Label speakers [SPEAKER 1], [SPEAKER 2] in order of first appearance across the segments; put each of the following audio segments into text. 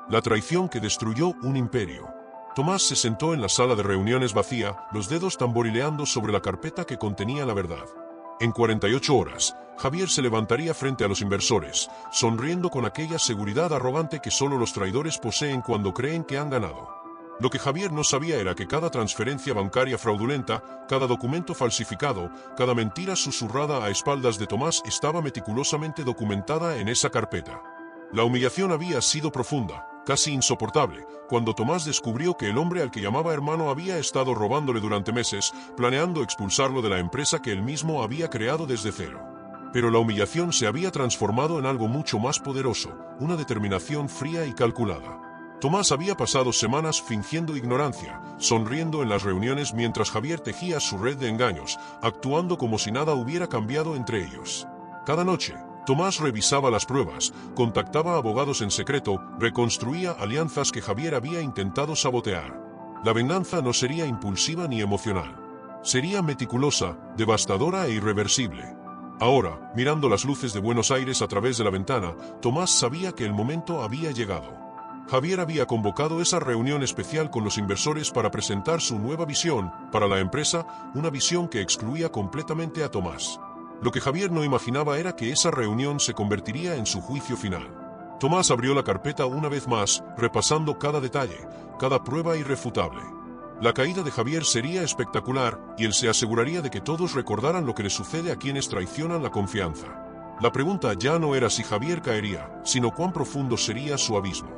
[SPEAKER 1] La traición que destruyó un imperio. Tomás se sentó en la sala de reuniones vacía, los dedos tamborileando sobre la carpeta que contenía la verdad. En 48 horas, Javier se levantaría frente a los inversores, sonriendo con aquella seguridad arrogante que solo los traidores poseen cuando creen que han ganado. Lo que Javier no sabía era que cada transferencia bancaria fraudulenta, cada documento falsificado, cada mentira susurrada a espaldas de Tomás estaba meticulosamente documentada en esa carpeta. La humillación había sido profunda, casi insoportable, cuando Tomás descubrió que el hombre al que llamaba hermano había estado robándole durante meses, planeando expulsarlo de la empresa que él mismo había creado desde cero. Pero la humillación se había transformado en algo mucho más poderoso, una determinación fría y calculada. Tomás había pasado semanas fingiendo ignorancia, sonriendo en las reuniones mientras Javier tejía su red de engaños, actuando como si nada hubiera cambiado entre ellos. Cada noche, Tomás revisaba las pruebas, contactaba a abogados en secreto, reconstruía alianzas que Javier había intentado sabotear. La venganza no sería impulsiva ni emocional. Sería meticulosa, devastadora e irreversible. Ahora, mirando las luces de Buenos Aires a través de la ventana, Tomás sabía que el momento había llegado. Javier había convocado esa reunión especial con los inversores para presentar su nueva visión para la empresa, una visión que excluía completamente a Tomás. Lo que Javier no imaginaba era que esa reunión se convertiría en su juicio final. Tomás abrió la carpeta una vez más, repasando cada detalle, cada prueba irrefutable. La caída de Javier sería espectacular, y él se aseguraría de que todos recordaran lo que le sucede a quienes traicionan la confianza. La pregunta ya no era si Javier caería, sino cuán profundo sería su abismo.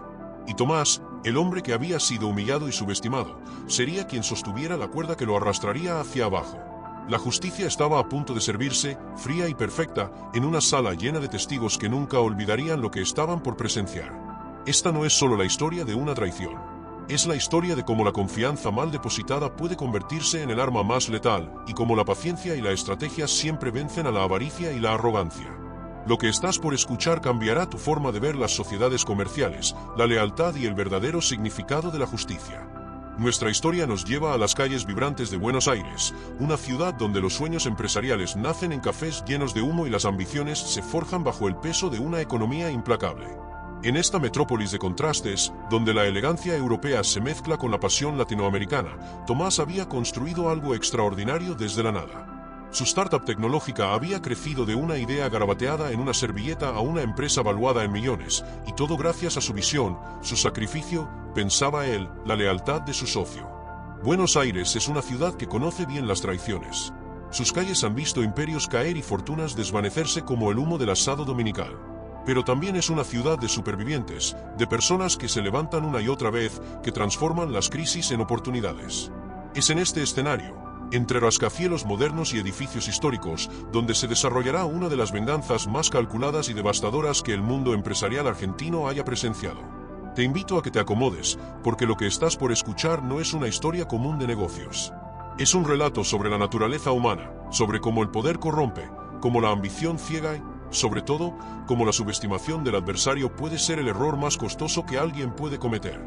[SPEAKER 1] Y Tomás, el hombre que había sido humillado y subestimado, sería quien sostuviera la cuerda que lo arrastraría hacia abajo. La justicia estaba a punto de servirse, fría y perfecta, en una sala llena de testigos que nunca olvidarían lo que estaban por presenciar. Esta no es solo la historia de una traición. Es la historia de cómo la confianza mal depositada puede convertirse en el arma más letal, y cómo la paciencia y la estrategia siempre vencen a la avaricia y la arrogancia. Lo que estás por escuchar cambiará tu forma de ver las sociedades comerciales, la lealtad y el verdadero significado de la justicia. Nuestra historia nos lleva a las calles vibrantes de Buenos Aires, una ciudad donde los sueños empresariales nacen en cafés llenos de humo y las ambiciones se forjan bajo el peso de una economía implacable. En esta metrópolis de contrastes, donde la elegancia europea se mezcla con la pasión latinoamericana, Tomás había construido algo extraordinario desde la nada. Su startup tecnológica había crecido de una idea garabateada en una servilleta a una empresa valuada en millones, y todo gracias a su visión, su sacrificio, pensaba él, la lealtad de su socio. Buenos Aires es una ciudad que conoce bien las traiciones. Sus calles han visto imperios caer y fortunas desvanecerse como el humo del asado dominical. Pero también es una ciudad de supervivientes, de personas que se levantan una y otra vez, que transforman las crisis en oportunidades. Es en este escenario, entre rascacielos modernos y edificios históricos, donde se desarrollará una de las venganzas más calculadas y devastadoras que el mundo empresarial argentino haya presenciado. Te invito a que te acomodes, porque lo que estás por escuchar no es una historia común de negocios. Es un relato sobre la naturaleza humana, sobre cómo el poder corrompe, cómo la ambición ciega y, sobre todo, cómo la subestimación del adversario puede ser el error más costoso que alguien puede cometer.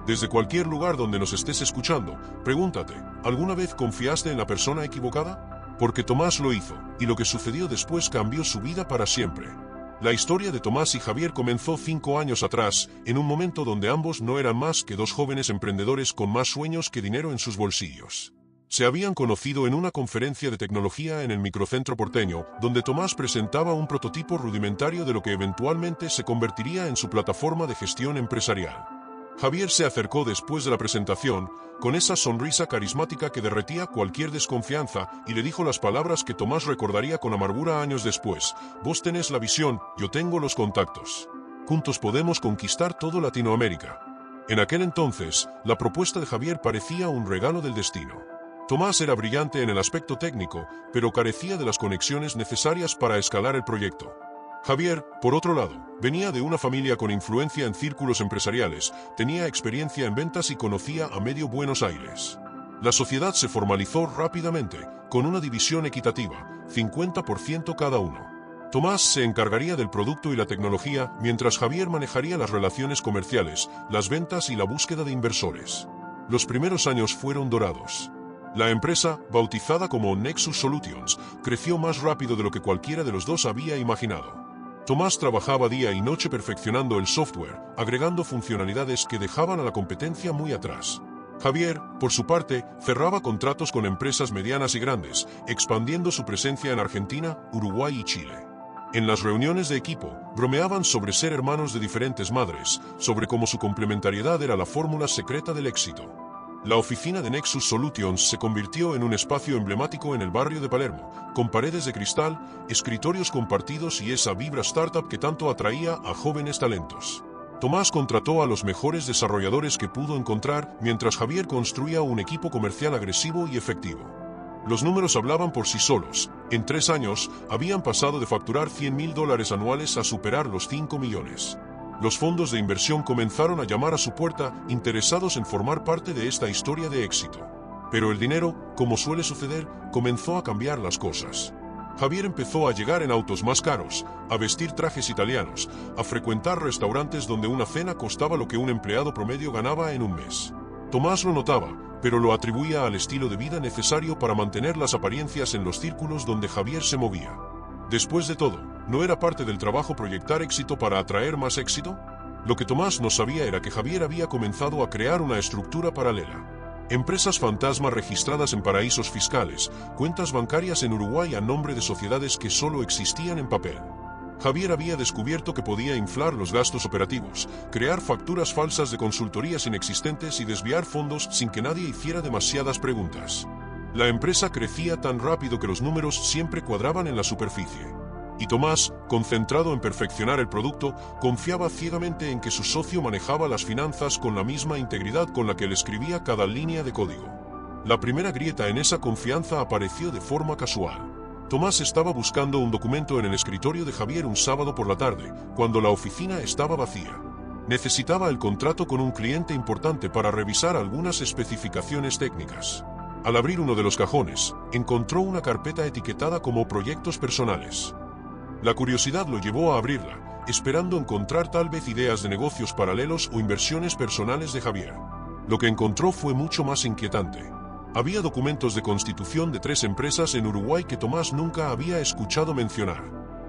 [SPEAKER 1] Desde cualquier lugar donde nos estés escuchando, pregúntate, ¿alguna vez confiaste en la persona equivocada? Porque Tomás lo hizo, y lo que sucedió después cambió su vida para siempre. La historia de Tomás y Javier comenzó 5 años atrás, en un momento donde ambos no eran más que dos jóvenes emprendedores con más sueños que dinero en sus bolsillos. Se habían conocido en una conferencia de tecnología en el microcentro porteño, donde Tomás presentaba un prototipo rudimentario de lo que eventualmente se convertiría en su plataforma de gestión empresarial. Javier se acercó después de la presentación, con esa sonrisa carismática que derretía cualquier desconfianza, y le dijo las palabras que Tomás recordaría con amargura años después: vos tenés la visión, yo tengo los contactos. Juntos podemos conquistar todo Latinoamérica. En aquel entonces, la propuesta de Javier parecía un regalo del destino. Tomás era brillante en el aspecto técnico, pero carecía de las conexiones necesarias para escalar el proyecto. Javier, por otro lado, venía de una familia con influencia en círculos empresariales, tenía experiencia en ventas y conocía a medio Buenos Aires. La sociedad se formalizó rápidamente, con una división equitativa, 50% cada uno. Tomás se encargaría del producto y la tecnología, mientras Javier manejaría las relaciones comerciales, las ventas y la búsqueda de inversores. Los primeros años fueron dorados. La empresa, bautizada como Nexus Solutions, creció más rápido de lo que cualquiera de los dos había imaginado. Tomás trabajaba día y noche perfeccionando el software, agregando funcionalidades que dejaban a la competencia muy atrás. Javier, por su parte, cerraba contratos con empresas medianas y grandes, expandiendo su presencia en Argentina, Uruguay y Chile. En las reuniones de equipo, bromeaban sobre ser hermanos de diferentes madres, sobre cómo su complementariedad era la fórmula secreta del éxito. La oficina de Nexus Solutions se convirtió en un espacio emblemático en el barrio de Palermo, con paredes de cristal, escritorios compartidos y esa vibra startup que tanto atraía a jóvenes talentos. Tomás contrató a los mejores desarrolladores que pudo encontrar, mientras Javier construía un equipo comercial agresivo y efectivo. Los números hablaban por sí solos. En 3 años, habían pasado de facturar $100.000 anuales a superar los 5 millones. Los fondos de inversión comenzaron a llamar a su puerta, interesados en formar parte de esta historia de éxito. Pero el dinero, como suele suceder, comenzó a cambiar las cosas. Javier empezó a llegar en autos más caros, a vestir trajes italianos, a frecuentar restaurantes donde una cena costaba lo que un empleado promedio ganaba en un mes. Tomás lo notaba, pero lo atribuía al estilo de vida necesario para mantener las apariencias en los círculos donde Javier se movía. Después de todo, ¿no era parte del trabajo proyectar éxito para atraer más éxito? Lo que Tomás no sabía era que Javier había comenzado a crear una estructura paralela. Empresas fantasma registradas en paraísos fiscales, cuentas bancarias en Uruguay a nombre de sociedades que solo existían en papel. Javier había descubierto que podía inflar los gastos operativos, crear facturas falsas de consultorías inexistentes y desviar fondos sin que nadie hiciera demasiadas preguntas. La empresa crecía tan rápido que los números siempre cuadraban en la superficie. Y Tomás, concentrado en perfeccionar el producto, confiaba ciegamente en que su socio manejaba las finanzas con la misma integridad con la que él escribía cada línea de código. La primera grieta en esa confianza apareció de forma casual. Tomás estaba buscando un documento en el escritorio de Javier un sábado por la tarde, cuando la oficina estaba vacía. Necesitaba el contrato con un cliente importante para revisar algunas especificaciones técnicas. Al abrir uno de los cajones, encontró una carpeta etiquetada como proyectos personales. La curiosidad lo llevó a abrirla, esperando encontrar tal vez ideas de negocios paralelos o inversiones personales de Javier. Lo que encontró fue mucho más inquietante. Había documentos de constitución de 3 empresas en Uruguay que Tomás nunca había escuchado mencionar.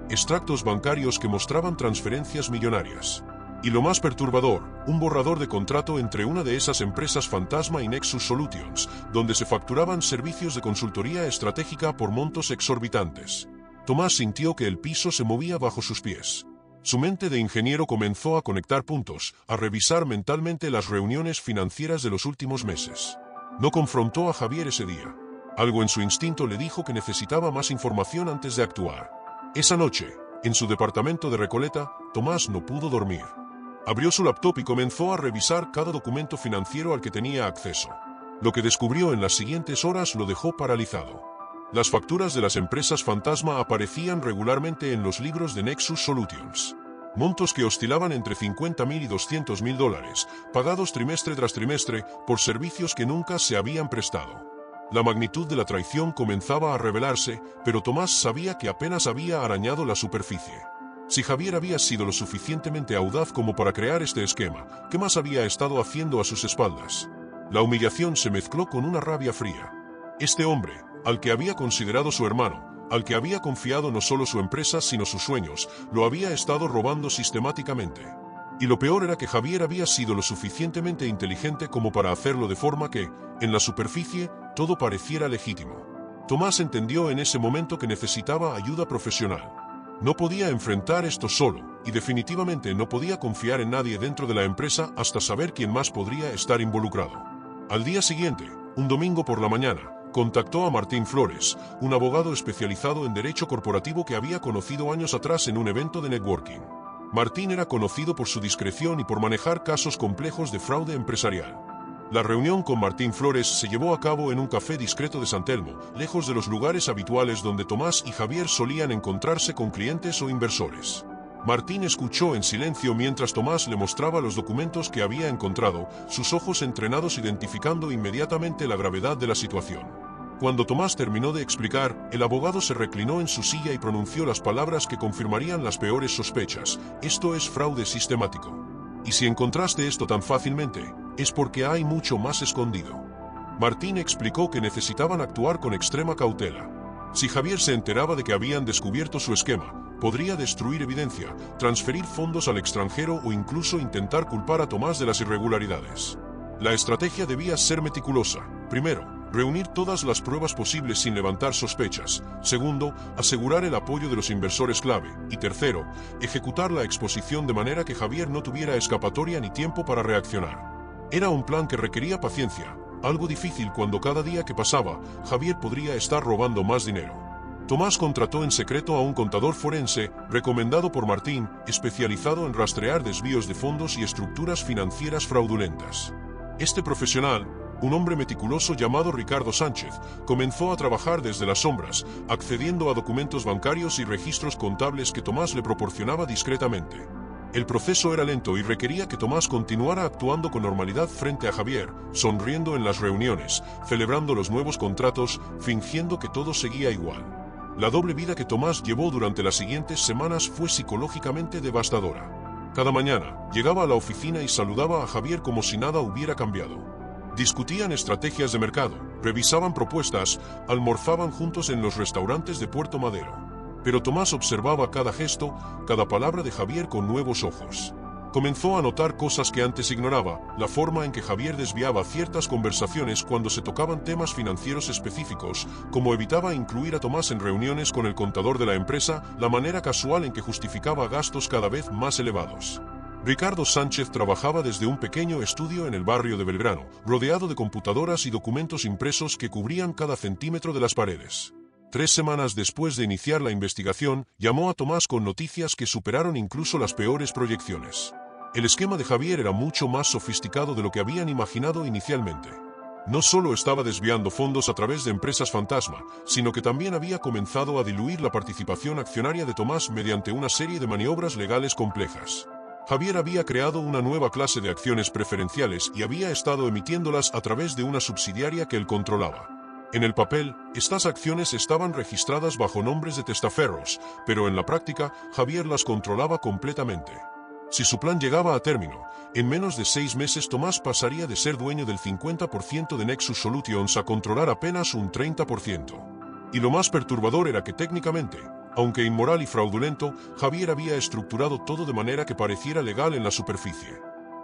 [SPEAKER 1] Extractos bancarios que mostraban transferencias millonarias. Y lo más perturbador, un borrador de contrato entre una de esas empresas fantasma y Nexus Solutions, donde se facturaban servicios de consultoría estratégica por montos exorbitantes. Tomás sintió que el piso se movía bajo sus pies. Su mente de ingeniero comenzó a conectar puntos, a revisar mentalmente las reuniones financieras de los últimos meses. No confrontó a Javier ese día. Algo en su instinto le dijo que necesitaba más información antes de actuar. Esa noche, en su departamento de Recoleta, Tomás no pudo dormir. Abrió su laptop y comenzó a revisar cada documento financiero al que tenía acceso. Lo que descubrió en las siguientes horas lo dejó paralizado. Las facturas de las empresas fantasma aparecían regularmente en los libros de Nexus Solutions. Montos que oscilaban entre $50.000 y $200.000, pagados trimestre tras trimestre por servicios que nunca se habían prestado. La magnitud de la traición comenzaba a revelarse, pero Tomás sabía que apenas había arañado la superficie. Si Javier había sido lo suficientemente audaz como para crear este esquema, ¿qué más había estado haciendo a sus espaldas? La humillación se mezcló con una rabia fría. Este hombre, al que había considerado su hermano, al que había confiado no solo su empresa sino sus sueños, lo había estado robando sistemáticamente. Y lo peor era que Javier había sido lo suficientemente inteligente como para hacerlo de forma que, en la superficie, todo pareciera legítimo. Tomás entendió en ese momento que necesitaba ayuda profesional. No podía enfrentar esto solo, y definitivamente no podía confiar en nadie dentro de la empresa hasta saber quién más podría estar involucrado. Al día siguiente, un domingo por la mañana, contactó a Martín Flores, un abogado especializado en derecho corporativo que había conocido años atrás en un evento de networking. Martín era conocido por su discreción y por manejar casos complejos de fraude empresarial. La reunión con Martín Flores se llevó a cabo en un café discreto de San Telmo, lejos de los lugares habituales donde Tomás y Javier solían encontrarse con clientes o inversores. Martín escuchó en silencio mientras Tomás le mostraba los documentos que había encontrado, sus ojos entrenados identificando inmediatamente la gravedad de la situación. Cuando Tomás terminó de explicar, el abogado se reclinó en su silla y pronunció las palabras que confirmarían las peores sospechas: esto es fraude sistemático. Y si encontraste esto tan fácilmente, es porque hay mucho más escondido. Martín explicó que necesitaban actuar con extrema cautela. Si Javier se enteraba de que habían descubierto su esquema, Podría destruir evidencia, transferir fondos al extranjero o incluso intentar culpar a Tomás de las irregularidades. La estrategia debía ser meticulosa. Primero, reunir todas las pruebas posibles sin levantar sospechas. Segundo, asegurar el apoyo de los inversores clave. Y tercero, ejecutar la exposición de manera que Javier no tuviera escapatoria ni tiempo para reaccionar. Era un plan que requería paciencia, algo difícil cuando cada día que pasaba, Javier podría estar robando más dinero. Tomás contrató en secreto a un contador forense, recomendado por Martín, especializado en rastrear desvíos de fondos y estructuras financieras fraudulentas. Este profesional, un hombre meticuloso llamado Ricardo Sánchez, comenzó a trabajar desde las sombras, accediendo a documentos bancarios y registros contables que Tomás le proporcionaba discretamente. El proceso era lento y requería que Tomás continuara actuando con normalidad frente a Javier, sonriendo en las reuniones, celebrando los nuevos contratos, fingiendo que todo seguía igual. La doble vida que Tomás llevó durante las siguientes semanas fue psicológicamente devastadora. Cada mañana, llegaba a la oficina y saludaba a Javier como si nada hubiera cambiado. Discutían estrategias de mercado, revisaban propuestas, almorzaban juntos en los restaurantes de Puerto Madero. Pero Tomás observaba cada gesto, cada palabra de Javier con nuevos ojos. Comenzó a notar cosas que antes ignoraba, la forma en que Javier desviaba ciertas conversaciones cuando se tocaban temas financieros específicos, como evitaba incluir a Tomás en reuniones con el contador de la empresa, la manera casual en que justificaba gastos cada vez más elevados. Ricardo Sánchez trabajaba desde un pequeño estudio en el barrio de Belgrano, rodeado de computadoras y documentos impresos que cubrían cada centímetro de las paredes. 3 semanas después de iniciar la investigación, llamó a Tomás con noticias que superaron incluso las peores proyecciones. El esquema de Javier era mucho más sofisticado de lo que habían imaginado inicialmente. No solo estaba desviando fondos a través de empresas fantasma, sino que también había comenzado a diluir la participación accionaria de Tomás mediante una serie de maniobras legales complejas. Javier había creado una nueva clase de acciones preferenciales y había estado emitiéndolas a través de una subsidiaria que él controlaba. En el papel, estas acciones estaban registradas bajo nombres de testaferros, pero en la práctica, Javier las controlaba completamente. Si su plan llegaba a término, en menos de 6 meses Tomás pasaría de ser dueño del 50% de Nexus Solutions a controlar apenas un 30%. Y lo más perturbador era que técnicamente, aunque inmoral y fraudulento, Javier había estructurado todo de manera que pareciera legal en la superficie.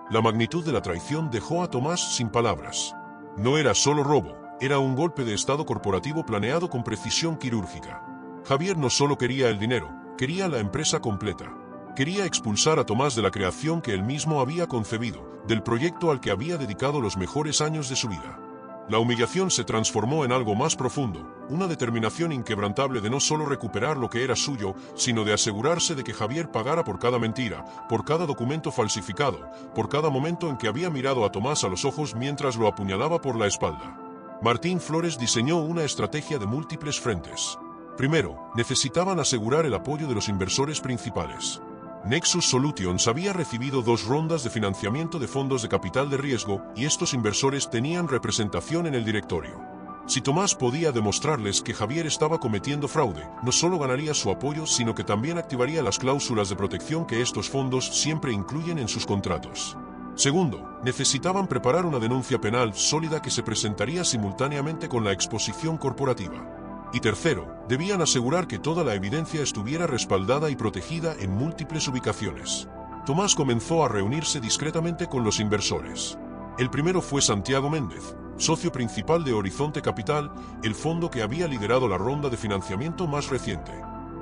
[SPEAKER 1] La magnitud de la traición dejó a Tomás sin palabras. No era solo robo, era un golpe de estado corporativo planeado con precisión quirúrgica. Javier no solo quería el dinero, quería la empresa completa. Quería expulsar a Tomás de la creación que él mismo había concebido, del proyecto al que había dedicado los mejores años de su vida. La humillación se transformó en algo más profundo, una determinación inquebrantable de no solo recuperar lo que era suyo, sino de asegurarse de que Javier pagara por cada mentira, por cada documento falsificado, por cada momento en que había mirado a Tomás a los ojos mientras lo apuñalaba por la espalda. Martín Flores diseñó una estrategia de múltiples frentes. Primero, necesitaban asegurar el apoyo de los inversores principales. Nexus Solutions había recibido 2 rondas de financiamiento de fondos de capital de riesgo y estos inversores tenían representación en el directorio. Si Tomás podía demostrarles que Javier estaba cometiendo fraude, no solo ganaría su apoyo, sino que también activaría las cláusulas de protección que estos fondos siempre incluyen en sus contratos. Segundo, necesitaban preparar una denuncia penal sólida que se presentaría simultáneamente con la exposición corporativa. Y tercero, debían asegurar que toda la evidencia estuviera respaldada y protegida en múltiples ubicaciones. Tomás comenzó a reunirse discretamente con los inversores. El primero fue Santiago Méndez, socio principal de Horizonte Capital, el fondo que había liderado la ronda de financiamiento más reciente.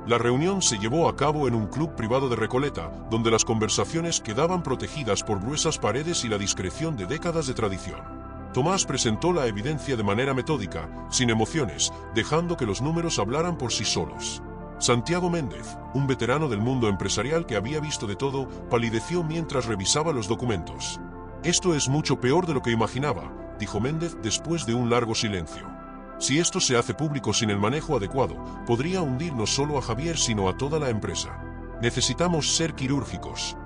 [SPEAKER 1] La reunión se llevó a cabo en un club privado de Recoleta, donde las conversaciones quedaban protegidas por gruesas paredes y la discreción de décadas de tradición. Tomás presentó la evidencia de manera metódica, sin emociones, dejando que los números hablaran por sí solos. Santiago Méndez, un veterano del mundo empresarial que había visto de todo, palideció mientras revisaba los documentos. «Esto es mucho peor de lo que imaginaba», dijo Méndez después de un largo silencio. «Si esto se hace público sin el manejo adecuado, podría hundir no solo a Javier sino a toda la empresa. Necesitamos ser quirúrgicos».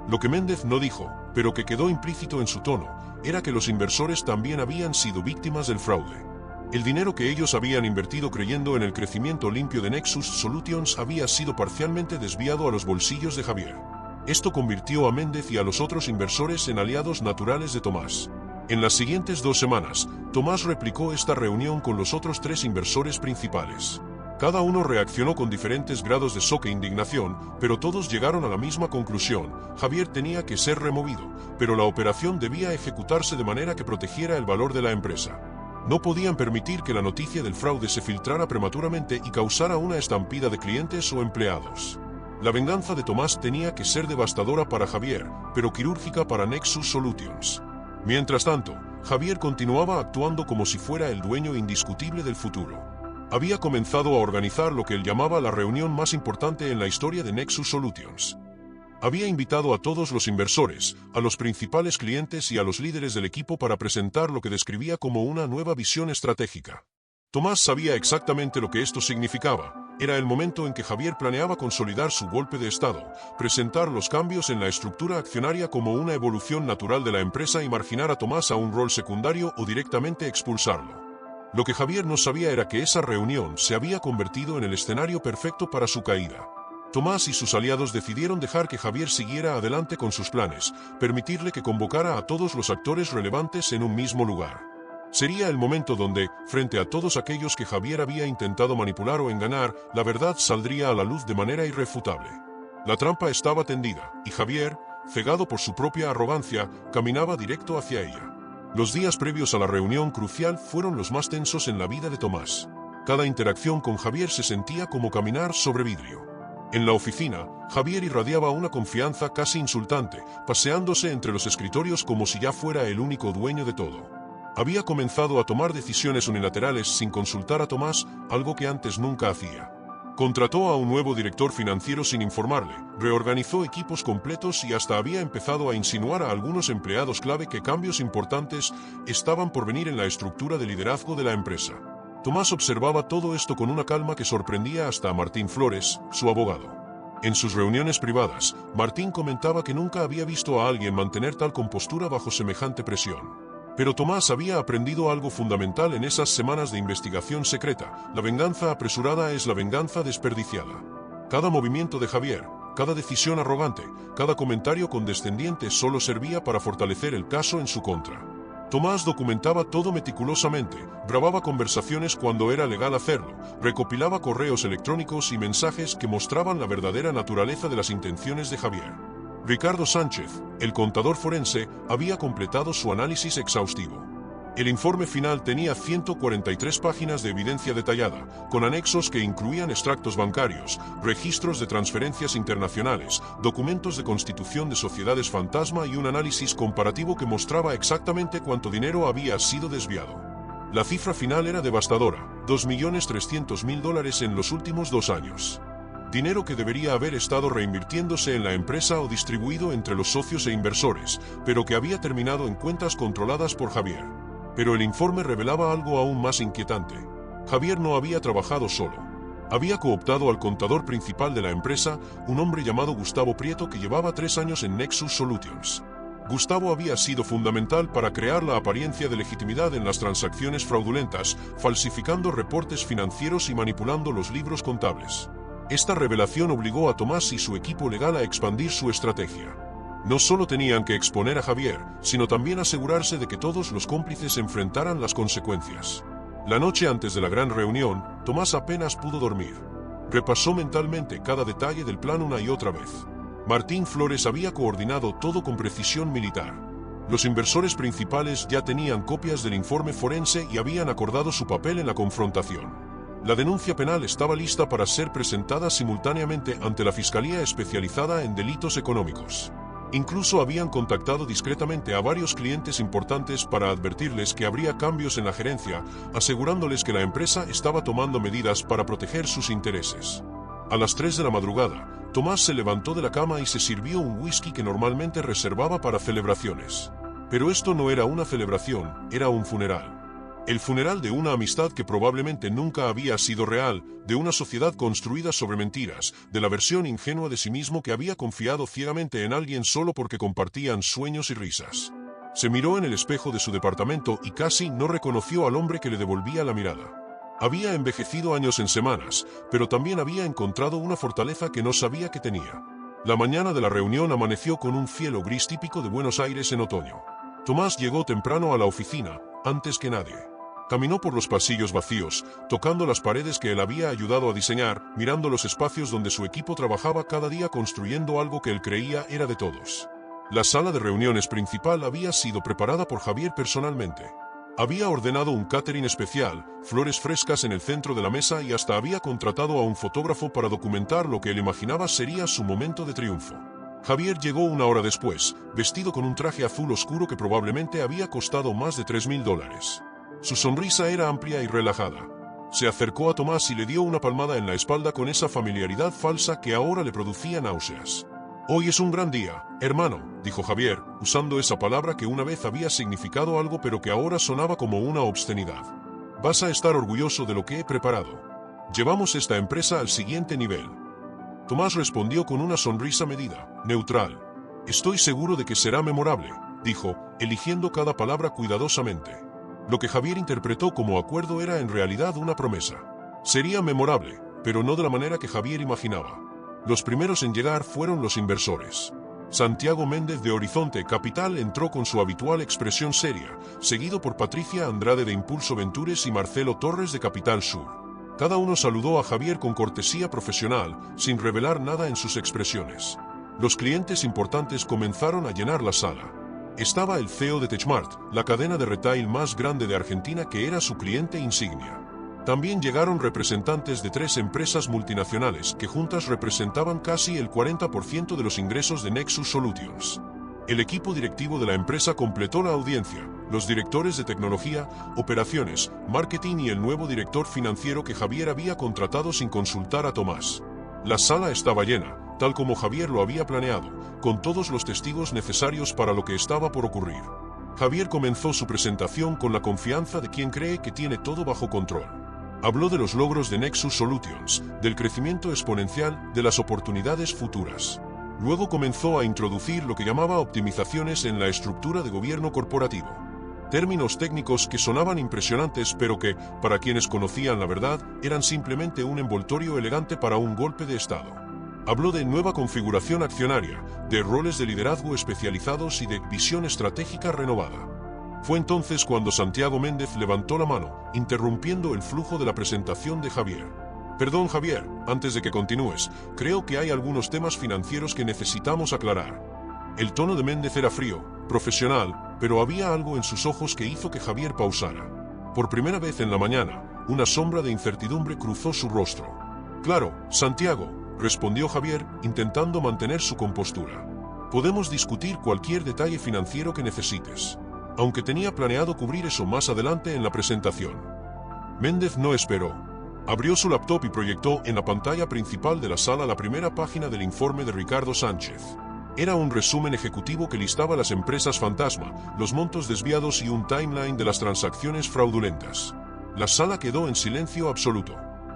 [SPEAKER 1] Lo que Méndez no dijo, pero que quedó implícito en su tono, era que los inversores también habían sido víctimas del fraude. El dinero que ellos habían invertido creyendo en el crecimiento limpio de Nexus Solutions había sido parcialmente desviado a los bolsillos de Javier. Esto convirtió a Méndez y a los otros inversores en aliados naturales de Tomás. En las siguientes 2 semanas, Tomás replicó esta reunión con los otros 3 inversores principales. Cada uno reaccionó con diferentes grados de shock e indignación, pero todos llegaron a la misma conclusión: Javier tenía que ser removido, pero la operación debía ejecutarse de manera que protegiera el valor de la empresa. No podían permitir que la noticia del fraude se filtrara prematuramente y causara una estampida de clientes o empleados. La venganza de Tomás tenía que ser devastadora para Javier, pero quirúrgica para Nexus Solutions. Mientras tanto, Javier continuaba actuando como si fuera el dueño indiscutible del futuro. Había comenzado a organizar lo que él llamaba la reunión más importante en la historia de Nexus Solutions. Había invitado a todos los inversores, a los principales clientes y a los líderes del equipo para presentar lo que describía como una nueva visión estratégica. Tomás sabía exactamente lo que esto significaba. Era el momento en que Javier planeaba consolidar su golpe de estado, presentar los cambios en la estructura accionaria como una evolución natural de la empresa y marginar a Tomás a un rol secundario o directamente expulsarlo. Lo que Javier no sabía era que esa reunión se había convertido en el escenario perfecto para su caída. Tomás y sus aliados decidieron dejar que Javier siguiera adelante con sus planes, permitirle que convocara a todos los actores relevantes en un mismo lugar. Sería el momento donde, frente a todos aquellos que Javier había intentado manipular o engañar, la verdad saldría a la luz de manera irrefutable. La trampa estaba tendida, y Javier, cegado por su propia arrogancia, caminaba directo hacia ella. Los días previos a la reunión crucial fueron los más tensos en la vida de Tomás. Cada interacción con Javier se sentía como caminar sobre vidrio. En la oficina, Javier irradiaba una confianza casi insultante, paseándose entre los escritorios como si ya fuera el único dueño de todo. Había comenzado a tomar decisiones unilaterales sin consultar a Tomás, algo que antes nunca hacía. Contrató a un nuevo director financiero sin informarle, reorganizó equipos completos y hasta había empezado a insinuar a algunos empleados clave que cambios importantes estaban por venir en la estructura de liderazgo de la empresa. Tomás observaba todo esto con una calma que sorprendía hasta a Martín Flores, su abogado. En sus reuniones privadas, Martín comentaba que nunca había visto a alguien mantener tal compostura bajo semejante presión. Pero Tomás había aprendido algo fundamental en esas semanas de investigación secreta: la venganza apresurada es la venganza desperdiciada. Cada movimiento de Javier, cada decisión arrogante, cada comentario condescendiente solo servía para fortalecer el caso en su contra. Tomás documentaba todo meticulosamente, grababa conversaciones cuando era legal hacerlo, recopilaba correos electrónicos y mensajes que mostraban la verdadera naturaleza de las intenciones de Javier. Ricardo Sánchez, el contador forense, había completado su análisis exhaustivo. El informe final tenía 143 páginas de evidencia detallada, con anexos que incluían extractos bancarios, registros de transferencias internacionales, documentos de constitución de sociedades fantasma y un análisis comparativo que mostraba exactamente cuánto dinero había sido desviado. La cifra final era devastadora: $2.300.000 en los últimos 2 años. Dinero que debería haber estado reinvirtiéndose en la empresa o distribuido entre los socios e inversores, pero que había terminado en cuentas controladas por Javier. Pero el informe revelaba algo aún más inquietante. Javier no había trabajado solo. Había cooptado al contador principal de la empresa, un hombre llamado Gustavo Prieto, que llevaba 3 años en Nexus Solutions. Gustavo había sido fundamental para crear la apariencia de legitimidad en las transacciones fraudulentas, falsificando reportes financieros y manipulando los libros contables. Esta revelación obligó a Tomás y su equipo legal a expandir su estrategia. No solo tenían que exponer a Javier, sino también asegurarse de que todos los cómplices enfrentaran las consecuencias. La noche antes de la gran reunión, Tomás apenas pudo dormir. Repasó mentalmente cada detalle del plan una y otra vez. Martín Flores había coordinado todo con precisión militar. Los inversores principales ya tenían copias del informe forense y habían acordado su papel en la confrontación. La denuncia penal estaba lista para ser presentada simultáneamente ante la Fiscalía Especializada en Delitos Económicos. Incluso habían contactado discretamente a varios clientes importantes para advertirles que habría cambios en la gerencia, asegurándoles que la empresa estaba tomando medidas para proteger sus intereses. A las 3 de la madrugada, Tomás se levantó de la cama y se sirvió un whisky que normalmente reservaba para celebraciones. Pero esto no era una celebración, era un funeral. El funeral de una amistad que probablemente nunca había sido real, de una sociedad construida sobre mentiras, de la versión ingenua de sí mismo que había confiado ciegamente en alguien solo porque compartían sueños y risas. Se miró en el espejo de su departamento y casi no reconoció al hombre que le devolvía la mirada. Había envejecido años en semanas, pero también había encontrado una fortaleza que no sabía que tenía. La mañana de la reunión amaneció con un cielo gris típico de Buenos Aires en otoño. Tomás llegó temprano a la oficina, antes que nadie. Caminó por los pasillos vacíos, tocando las paredes que él había ayudado a diseñar, mirando los espacios donde su equipo trabajaba cada día construyendo algo que él creía era de todos. La sala de reuniones principal había sido preparada por Javier personalmente. Había ordenado un catering especial, flores frescas en el centro de la mesa y hasta había contratado a un fotógrafo para documentar lo que él imaginaba sería su momento de triunfo. Javier llegó una hora después, vestido con un traje azul oscuro que probablemente había costado más de $3.000. Su sonrisa era amplia y relajada. Se acercó a Tomás y le dio una palmada en la espalda con esa familiaridad falsa que ahora le producía náuseas. «Hoy es un gran día, hermano», dijo Javier, usando esa palabra que una vez había significado algo pero que ahora sonaba como una obscenidad. «Vas a estar orgulloso de lo que he preparado. Llevamos esta empresa al siguiente nivel». Tomás respondió con una sonrisa medida, neutral. «Estoy seguro de que será memorable», dijo, eligiendo cada palabra cuidadosamente. Lo que Javier interpretó como acuerdo era en realidad una promesa. Sería memorable, pero no de la manera que Javier imaginaba. Los primeros en llegar fueron los inversores. Santiago Méndez de Horizonte Capital entró con su habitual expresión seria, seguido por Patricia Andrade de Impulso Ventures y Marcelo Torres de Capital Sur. Cada uno saludó a Javier con cortesía profesional, sin revelar nada en sus expresiones. Los clientes importantes comenzaron a llenar la sala. Estaba el CEO de Techmart, la cadena de retail más grande de Argentina que era su cliente insignia. También llegaron representantes de 3 empresas multinacionales que juntas representaban casi el 40% de los ingresos de Nexus Solutions. El equipo directivo de la empresa completó la audiencia, los directores de tecnología, operaciones, marketing y el nuevo director financiero que Javier había contratado sin consultar a Tomás. La sala estaba llena, tal como Javier lo había planeado, con todos los testigos necesarios para lo que estaba por ocurrir. Javier comenzó su presentación con la confianza de quien cree que tiene todo bajo control. Habló de los logros de Nexus Solutions, del crecimiento exponencial, de las oportunidades futuras. Luego comenzó a introducir lo que llamaba optimizaciones en la estructura de gobierno corporativo. Términos técnicos que sonaban impresionantes pero que, para quienes conocían la verdad, eran simplemente un envoltorio elegante para un golpe de Estado. Habló de nueva configuración accionaria, de roles de liderazgo especializados y de visión estratégica renovada. Fue entonces cuando Santiago Méndez levantó la mano, interrumpiendo el flujo de la presentación de Javier. «Perdón, Javier, antes de que continúes, creo que hay algunos temas financieros que necesitamos aclarar». El tono de Méndez era frío, profesional, pero había algo en sus ojos que hizo que Javier pausara. Por primera vez en la mañana, una sombra de incertidumbre cruzó su rostro. «Claro, Santiago», respondió Javier, intentando mantener su compostura. «Podemos discutir cualquier detalle financiero que necesites». Aunque tenía planeado cubrir eso más adelante en la presentación. Méndez no esperó. Abrió su laptop y proyectó en la pantalla principal de la sala la primera página del informe de Ricardo Sánchez. Era un resumen ejecutivo que listaba las empresas fantasma, los montos desviados y un timeline de las transacciones fraudulentas. La sala quedó en silencio absoluto.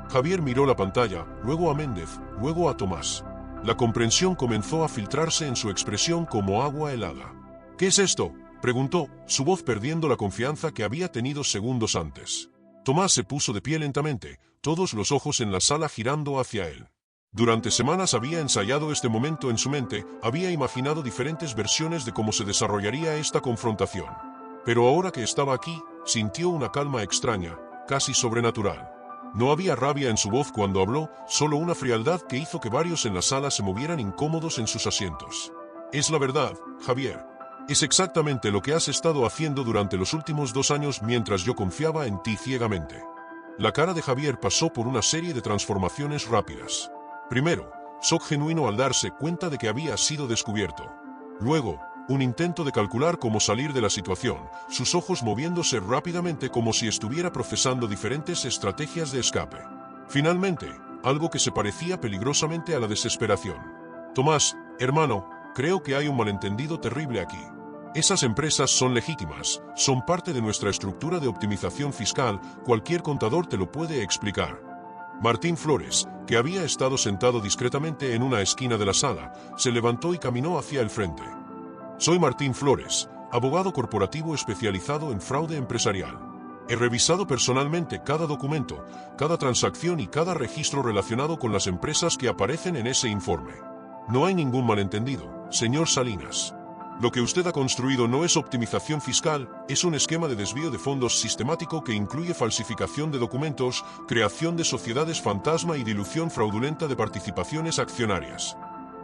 [SPEAKER 1] Javier miró la pantalla, luego a Méndez, luego a Tomás. La comprensión comenzó a filtrarse en su expresión como agua helada. «¿Qué es esto?», preguntó, su voz perdiendo la confianza que había tenido segundos antes. Tomás se puso de pie lentamente, todos los ojos en la sala girando hacia él. Durante semanas había ensayado este momento en su mente, había imaginado diferentes versiones de cómo se desarrollaría esta confrontación. Pero ahora que estaba aquí, sintió una calma extraña, casi sobrenatural. No había rabia en su voz cuando habló, solo una frialdad que hizo que varios en la sala se movieran incómodos en sus asientos. «Es la verdad, Javier. Es exactamente lo que has estado haciendo durante los últimos 2 años mientras yo confiaba en ti ciegamente». La cara de Javier pasó por una serie de transformaciones rápidas. Primero, shock genuino al darse cuenta de que había sido descubierto. Luego, un intento de calcular cómo salir de la situación, sus ojos moviéndose rápidamente como si estuviera procesando diferentes estrategias de escape. Finalmente, algo que se parecía peligrosamente a la desesperación. «Tomás, hermano, creo que hay un malentendido terrible aquí. Esas empresas son legítimas, son parte de nuestra estructura de optimización fiscal, cualquier contador te lo puede explicar». Martín Flores, que había estado sentado discretamente en una esquina de la sala, se levantó y caminó hacia el frente. «Soy Martín Flores, abogado corporativo especializado en fraude empresarial. He revisado personalmente cada documento, cada transacción y cada registro relacionado con las empresas que aparecen en ese informe. No hay ningún malentendido, señor Salinas. Lo que usted ha construido no es optimización fiscal, es un esquema de desvío de fondos sistemático que incluye falsificación de documentos, creación de sociedades fantasma y dilución fraudulenta de participaciones accionarias.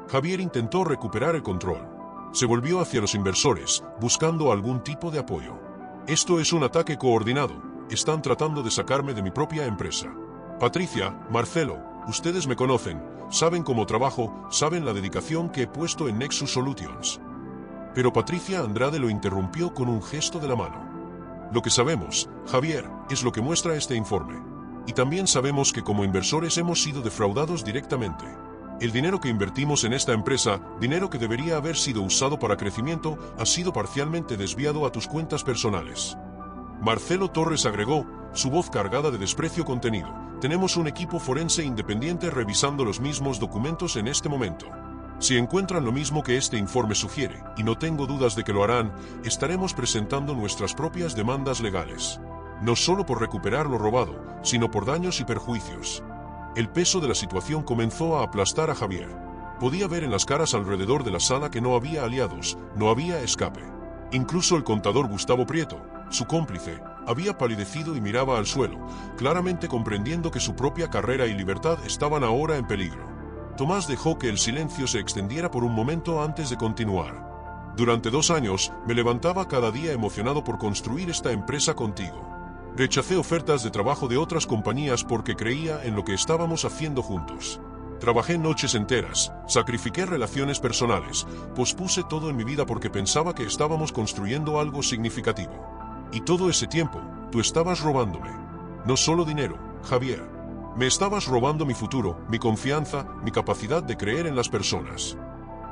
[SPEAKER 1] Javier intentó recuperar el control. Se volvió hacia los inversores, buscando algún tipo de apoyo. Esto es un ataque coordinado. Están tratando de sacarme de mi propia empresa. Patricia, Marcelo, ustedes me conocen, saben cómo trabajo, saben la dedicación que he puesto en Nexus Solutions. Pero Patricia Andrade lo interrumpió con un gesto de la mano. Lo que sabemos, Javier, es lo que muestra este informe. Y también sabemos que como inversores hemos sido defraudados directamente. El dinero que invertimos en esta empresa, dinero que debería haber sido usado para crecimiento, ha sido parcialmente desviado a tus cuentas personales. Marcelo Torres agregó, su voz cargada de desprecio contenido. Tenemos un equipo forense independiente revisando los mismos documentos en este momento. Si encuentran lo mismo que este informe sugiere, y no tengo dudas de que lo harán, estaremos presentando nuestras propias demandas legales. No solo por recuperar lo robado, sino por daños y perjuicios. El peso de la situación comenzó a aplastar a Javier. Podía ver en las caras alrededor de la sala que no había aliados, no había escape. Incluso el contador Gustavo Prieto, su cómplice, había palidecido y miraba al suelo, claramente comprendiendo que su propia carrera y libertad estaban ahora en peligro. Tomás dejó que el silencio se extendiera por un momento antes de continuar. Durante 2 años, me levantaba cada día emocionado por construir esta empresa contigo. Rechacé ofertas de trabajo de otras compañías porque creía en lo que estábamos haciendo juntos. Trabajé noches enteras, sacrifiqué relaciones personales, pospuse todo en mi vida porque pensaba que estábamos construyendo algo significativo. Y todo ese tiempo, tú estabas robándome. No solo dinero, Javier. Me estabas robando mi futuro, mi confianza, mi capacidad de creer en las personas.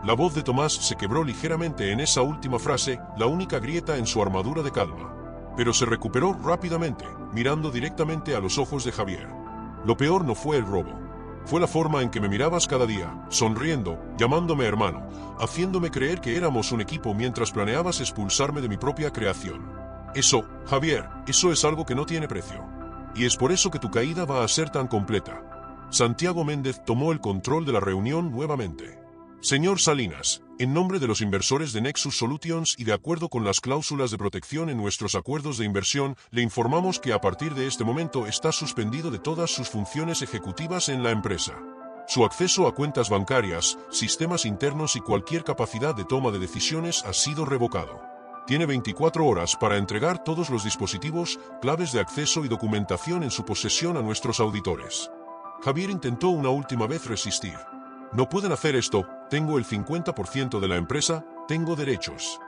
[SPEAKER 1] La voz de Tomás se quebró ligeramente en esa última frase, la única grieta en su armadura de calma. Pero se recuperó rápidamente, mirando directamente a los ojos de Javier. Lo peor no fue el robo. Fue la forma en que me mirabas cada día, sonriendo, llamándome hermano, haciéndome creer que éramos un equipo mientras planeabas expulsarme de mi propia creación. Eso, Javier, eso es algo que no tiene precio. Y es por eso que tu caída va a ser tan completa. Santiago Méndez tomó el control de la reunión nuevamente. Señor Salinas, en nombre de los inversores de Nexus Solutions y de acuerdo con las cláusulas de protección en nuestros acuerdos de inversión, le informamos que a partir de este momento está suspendido de todas sus funciones ejecutivas en la empresa. Su acceso a cuentas bancarias, sistemas internos y cualquier capacidad de toma de decisiones ha sido revocado. Tiene 24 horas para entregar todos los dispositivos, claves de acceso y documentación en su posesión a nuestros auditores. Javier intentó una última vez resistir. No pueden hacer esto, tengo el 50% de la empresa, tengo derechos.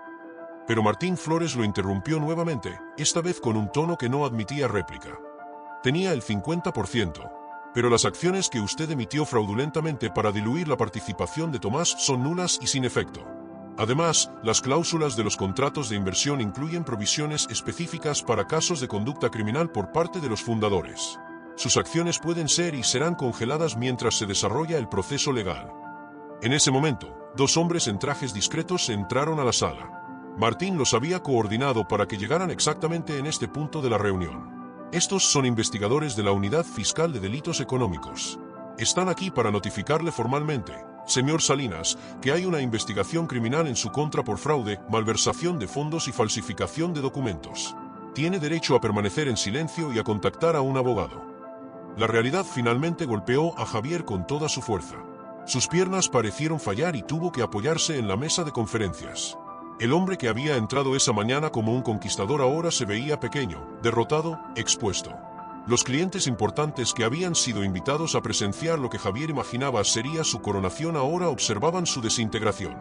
[SPEAKER 1] Pero Martín Flores lo interrumpió nuevamente, esta vez con un tono que no admitía réplica. Tenía el 50%, pero las acciones que usted emitió fraudulentamente para diluir la participación de Tomás son nulas y sin efecto. Además, las cláusulas de los contratos de inversión incluyen provisiones específicas para casos de conducta criminal por parte de los fundadores. Sus acciones pueden ser y serán congeladas mientras se desarrolla el proceso legal. En ese momento, 2 hombres en trajes discretos entraron a la sala. Martín los había coordinado para que llegaran exactamente en este punto de la reunión. Estos son investigadores de la Unidad Fiscal de Delitos Económicos. Están aquí para notificarle formalmente, señor Salinas, que hay una investigación criminal en su contra por fraude, malversación de fondos y falsificación de documentos. Tiene derecho a permanecer en silencio y a contactar a un abogado. La realidad finalmente golpeó a Javier con toda su fuerza. Sus piernas parecieron fallar y tuvo que apoyarse en la mesa de conferencias. El hombre que había entrado esa mañana como un conquistador ahora se veía pequeño, derrotado, expuesto. Los clientes importantes que habían sido invitados a presenciar lo que Javier imaginaba sería su coronación ahora observaban su desintegración.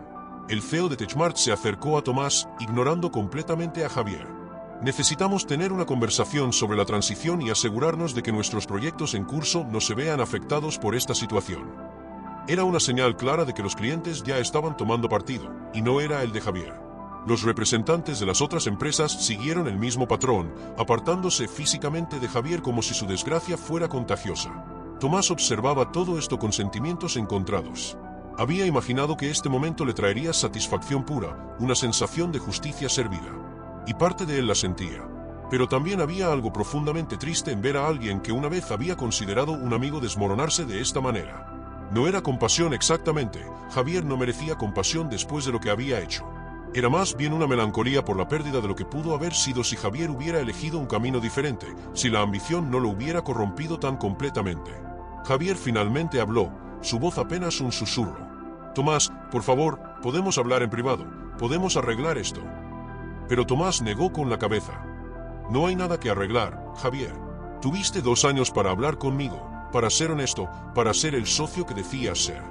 [SPEAKER 1] El CEO de Techmart se acercó a Tomás, ignorando completamente a Javier. Necesitamos tener una conversación sobre la transición y asegurarnos de que nuestros proyectos en curso no se vean afectados por esta situación. Era una señal clara de que los clientes ya estaban tomando partido, y no era el de Javier. Los representantes de las otras empresas siguieron el mismo patrón, apartándose físicamente de Javier como si su desgracia fuera contagiosa. Tomás observaba todo esto con sentimientos encontrados. Había imaginado que este momento le traería satisfacción pura, una sensación de justicia servida. Y parte de él la sentía. Pero también había algo profundamente triste en ver a alguien que una vez había considerado un amigo desmoronarse de esta manera. No era compasión exactamente, Javier no merecía compasión después de lo que había hecho. Era más bien una melancolía por la pérdida de lo que pudo haber sido si Javier hubiera elegido un camino diferente, si la ambición no lo hubiera corrompido tan completamente. Javier finalmente habló, su voz apenas un susurro. Tomás, por favor, podemos hablar en privado, podemos arreglar esto. Pero Tomás negó con la cabeza. No hay nada que arreglar, Javier. Tuviste 2 años para hablar conmigo, para ser honesto, para ser el socio que decías ser.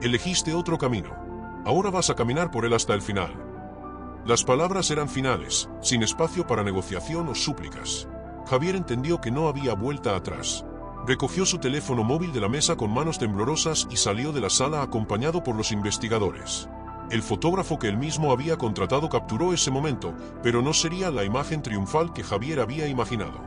[SPEAKER 1] Elegiste otro camino. Ahora vas a caminar por él hasta el final. Las palabras eran finales, sin espacio para negociación o súplicas. Javier entendió que no había vuelta atrás. Recogió su teléfono móvil de la mesa con manos temblorosas y salió de la sala acompañado por los investigadores. El fotógrafo que él mismo había contratado capturó ese momento, pero no sería la imagen triunfal que Javier había imaginado.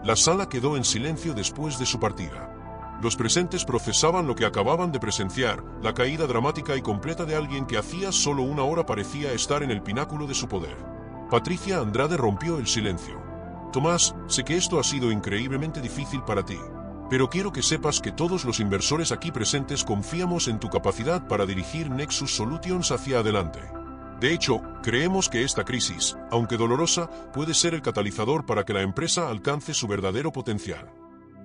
[SPEAKER 1] La sala quedó en silencio después de su partida. Los presentes procesaban lo que acababan de presenciar, la caída dramática y completa de alguien que hacía solo 1 hora parecía estar en el pináculo de su poder. Patricia Andrade rompió el silencio. Tomás, sé que esto ha sido increíblemente difícil para ti, pero quiero que sepas que todos los inversores aquí presentes confiamos en tu capacidad para dirigir Nexus Solutions hacia adelante. De hecho, creemos que esta crisis, aunque dolorosa, puede ser el catalizador para que la empresa alcance su verdadero potencial.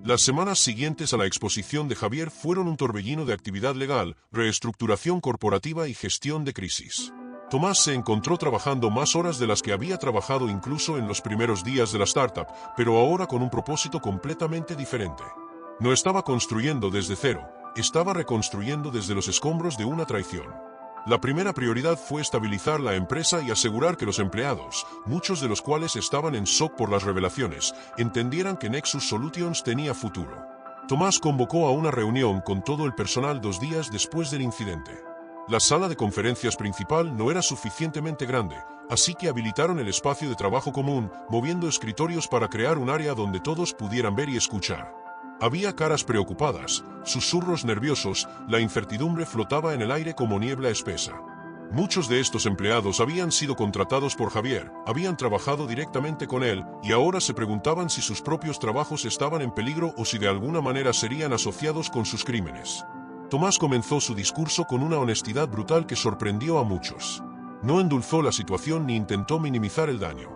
[SPEAKER 1] Las semanas siguientes a la exposición de Javier fueron un torbellino de actividad legal, reestructuración corporativa y gestión de crisis. Tomás se encontró trabajando más horas de las que había trabajado incluso en los primeros días de la startup, pero ahora con un propósito completamente diferente. No estaba construyendo desde cero, estaba reconstruyendo desde los escombros de una traición. La primera prioridad fue estabilizar la empresa y asegurar que los empleados, muchos de los cuales estaban en shock por las revelaciones, entendieran que Nexus Solutions tenía futuro. Tomás convocó a una reunión con todo el personal 2 días después del incidente. La sala de conferencias principal no era suficientemente grande, así que habilitaron el espacio de trabajo común, moviendo escritorios para crear un área donde todos pudieran ver y escuchar. Había caras preocupadas, susurros nerviosos, la incertidumbre flotaba en el aire como niebla espesa. Muchos de estos empleados habían sido contratados por Javier, habían trabajado directamente con él, y ahora se preguntaban si sus propios trabajos estaban en peligro o si de alguna manera serían asociados con sus crímenes. Tomás comenzó su discurso con una honestidad brutal que sorprendió a muchos. No endulzó la situación ni intentó minimizar el daño.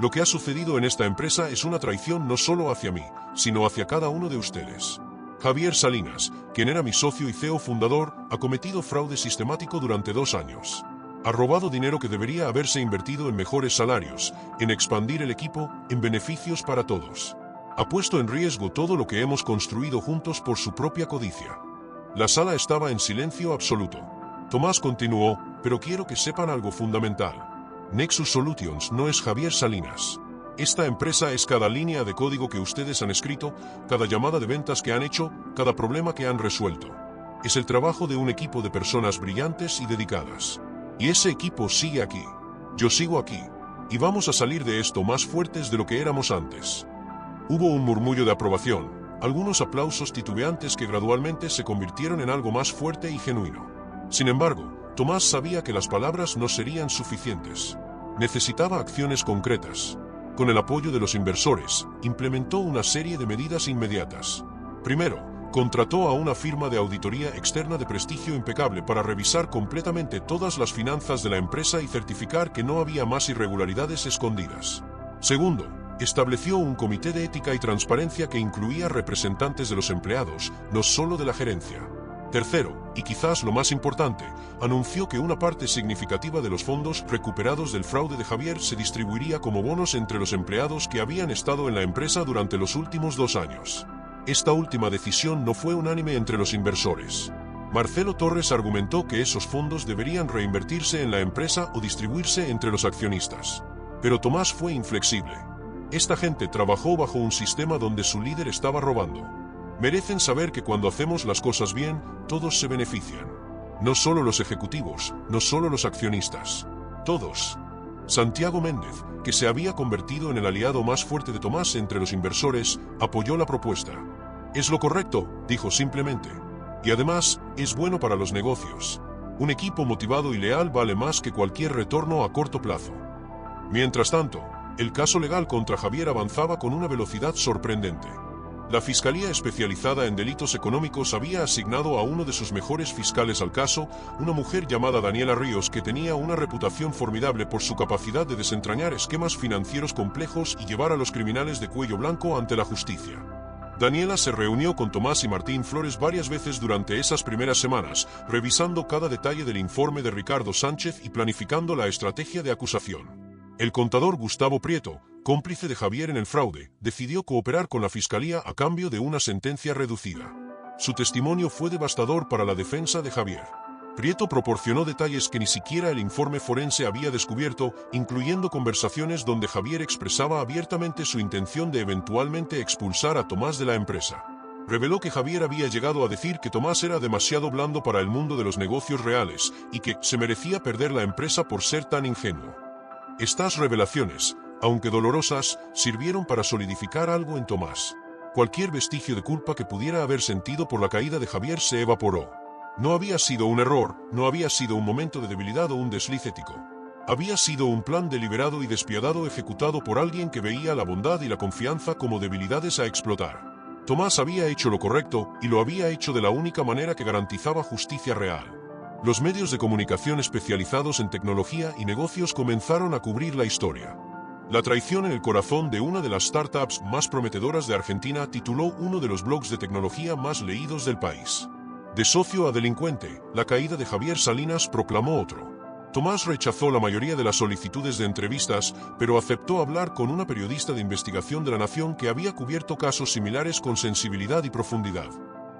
[SPEAKER 1] Lo que ha sucedido en esta empresa es una traición no solo hacia mí, sino hacia cada uno de ustedes. Javier Salinas, quien era mi socio y CEO fundador, ha cometido fraude sistemático durante 2 años. Ha robado dinero que debería haberse invertido en mejores salarios, en expandir el equipo, en beneficios para todos. Ha puesto en riesgo todo lo que hemos construido juntos por su propia codicia. La sala estaba en silencio absoluto. Tomás continuó, pero quiero que sepan algo fundamental. Nexus Solutions no es Javier Salinas. Esta empresa es cada línea de código que ustedes han escrito, cada llamada de ventas que han hecho, cada problema que han resuelto. Es el trabajo de un equipo de personas brillantes y dedicadas. Y ese equipo sigue aquí. Yo sigo aquí. Y vamos a salir de esto más fuertes de lo que éramos antes. Hubo un murmullo de aprobación, algunos aplausos titubeantes que gradualmente se convirtieron en algo más fuerte y genuino. Sin embargo, Tomás sabía que las palabras no serían suficientes. Necesitaba acciones concretas. Con el apoyo de los inversores, implementó una serie de medidas inmediatas. Primero, contrató a una firma de auditoría externa de prestigio impecable para revisar completamente todas las finanzas de la empresa y certificar que no había más irregularidades escondidas. Segundo, estableció un comité de ética y transparencia que incluía representantes de los empleados, no solo de la gerencia. Tercero, y quizás lo más importante, anunció que una parte significativa de los fondos recuperados del fraude de Javier se distribuiría como bonos entre los empleados que habían estado en la empresa durante los últimos 2 años. Esta última decisión no fue unánime entre los inversores. Marcelo Torres argumentó que esos fondos deberían reinvertirse en la empresa o distribuirse entre los accionistas. Pero Tomás fue inflexible. Esta gente trabajó bajo un sistema donde su líder estaba robando. Merecen saber que cuando hacemos las cosas bien, todos se benefician. No solo los ejecutivos, no solo los accionistas. Todos. Santiago Méndez, que se había convertido en el aliado más fuerte de Tomás entre los inversores, apoyó la propuesta. Es lo correcto, dijo simplemente. Y además, es bueno para los negocios. Un equipo motivado y leal vale más que cualquier retorno a corto plazo. Mientras tanto, el caso legal contra Javier avanzaba con una velocidad sorprendente. La Fiscalía Especializada en Delitos Económicos había asignado a uno de sus mejores fiscales al caso, una mujer llamada Daniela Ríos que tenía una reputación formidable por su capacidad de desentrañar esquemas financieros complejos y llevar a los criminales de cuello blanco ante la justicia. Daniela se reunió con Tomás y Martín Flores varias veces durante esas primeras semanas, revisando cada detalle del informe de Ricardo Sánchez y planificando la estrategia de acusación. El contador Gustavo Prieto, cómplice de Javier en el fraude, decidió cooperar con la Fiscalía a cambio de una sentencia reducida. Su testimonio fue devastador para la defensa de Javier. Prieto proporcionó detalles que ni siquiera el informe forense había descubierto, incluyendo conversaciones donde Javier expresaba abiertamente su intención de eventualmente expulsar a Tomás de la empresa. Reveló que Javier había llegado a decir que Tomás era demasiado blando para el mundo de los negocios reales y que se merecía perder la empresa por ser tan ingenuo. Estas revelaciones, aunque dolorosas, sirvieron para solidificar algo en Tomás. Cualquier vestigio de culpa que pudiera haber sentido por la caída de Javier se evaporó. No había sido un error, no había sido un momento de debilidad o un desliz ético. Había sido un plan deliberado y despiadado ejecutado por alguien que veía la bondad y la confianza como debilidades a explotar. Tomás había hecho lo correcto y lo había hecho de la única manera que garantizaba justicia real. Los medios de comunicación especializados en tecnología y negocios comenzaron a cubrir la historia. La traición en el corazón de una de las startups más prometedoras de Argentina tituló uno de los blogs de tecnología más leídos del país. De socio a delincuente, la caída de Javier Salinas proclamó otro. Tomás rechazó la mayoría de las solicitudes de entrevistas, pero aceptó hablar con una periodista de investigación de La Nación que había cubierto casos similares con sensibilidad y profundidad.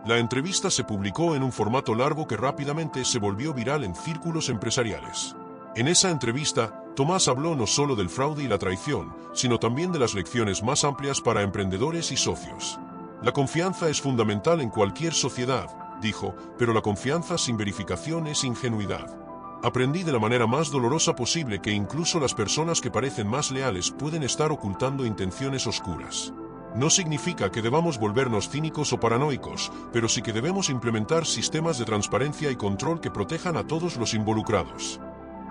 [SPEAKER 1] La entrevista se publicó en un formato largo que rápidamente se volvió viral en círculos empresariales. En esa entrevista, Tomás habló no solo del fraude y la traición, sino también de las lecciones más amplias para emprendedores y socios. La confianza es fundamental en cualquier sociedad, dijo, pero la confianza sin verificación es ingenuidad. Aprendí de la manera más dolorosa posible que incluso las personas que parecen más leales pueden estar ocultando intenciones oscuras. No significa que debamos volvernos cínicos o paranoicos, pero sí que debemos implementar sistemas de transparencia y control que protejan a todos los involucrados.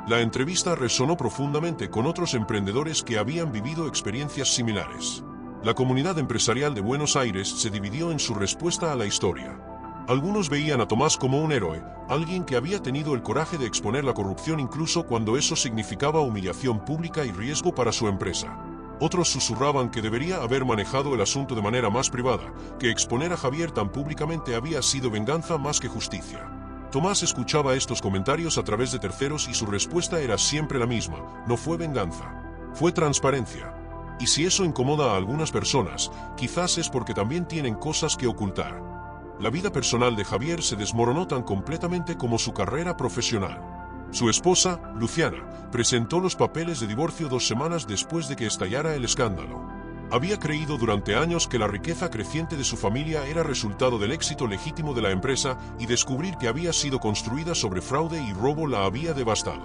[SPEAKER 1] La entrevista resonó profundamente con otros emprendedores que habían vivido experiencias similares. La comunidad empresarial de Buenos Aires se dividió en su respuesta a la historia. Algunos veían a Tomás como un héroe, alguien que había tenido el coraje de exponer la corrupción incluso cuando eso significaba humillación pública y riesgo para su empresa. Otros susurraban que debería haber manejado el asunto de manera más privada, que exponer a Javier tan públicamente había sido venganza más que justicia. Tomás escuchaba estos comentarios a través de terceros y su respuesta era siempre la misma: no fue venganza, fue transparencia. Y si eso incomoda a algunas personas, quizás es porque también tienen cosas que ocultar. La vida personal de Javier se desmoronó tan completamente como su carrera profesional. Su esposa, Luciana, presentó los papeles de divorcio 2 semanas después de que estallara el escándalo. Había creído durante años que la riqueza creciente de su familia era resultado del éxito legítimo de la empresa y descubrir que había sido construida sobre fraude y robo la había devastado.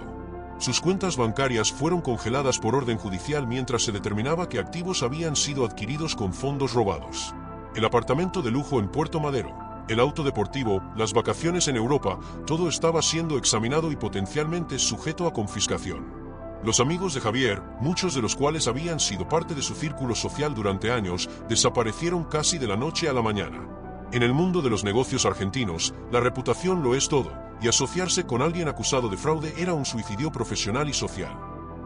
[SPEAKER 1] Sus cuentas bancarias fueron congeladas por orden judicial mientras se determinaba que activos habían sido adquiridos con fondos robados. El apartamento de lujo en Puerto Madero, el auto deportivo, las vacaciones en Europa, todo estaba siendo examinado y potencialmente sujeto a confiscación. Los amigos de Javier, muchos de los cuales habían sido parte de su círculo social durante años, desaparecieron casi de la noche a la mañana. En el mundo de los negocios argentinos, la reputación lo es todo, y asociarse con alguien acusado de fraude era un suicidio profesional y social.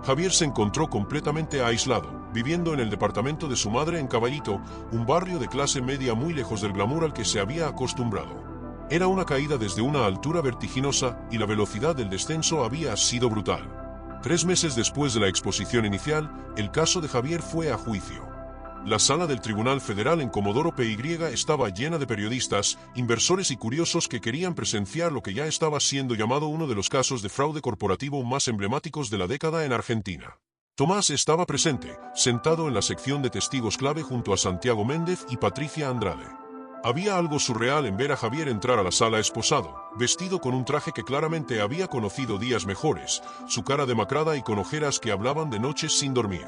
[SPEAKER 1] Javier se encontró completamente aislado, viviendo en el departamento de su madre en Caballito, un barrio de clase media muy lejos del glamour al que se había acostumbrado. Era una caída desde una altura vertiginosa y la velocidad del descenso había sido brutal. 3 meses después de la exposición inicial, el caso de Javier fue a juicio. La sala del Tribunal Federal en Comodoro Pi estaba llena de periodistas, inversores y curiosos que querían presenciar lo que ya estaba siendo llamado uno de los casos de fraude corporativo más emblemáticos de la década en Argentina. Tomás estaba presente, sentado en la sección de testigos clave junto a Santiago Méndez y Patricia Andrade. Había algo surreal en ver a Javier entrar a la sala esposado, vestido con un traje que claramente había conocido días mejores, su cara demacrada y con ojeras que hablaban de noches sin dormir.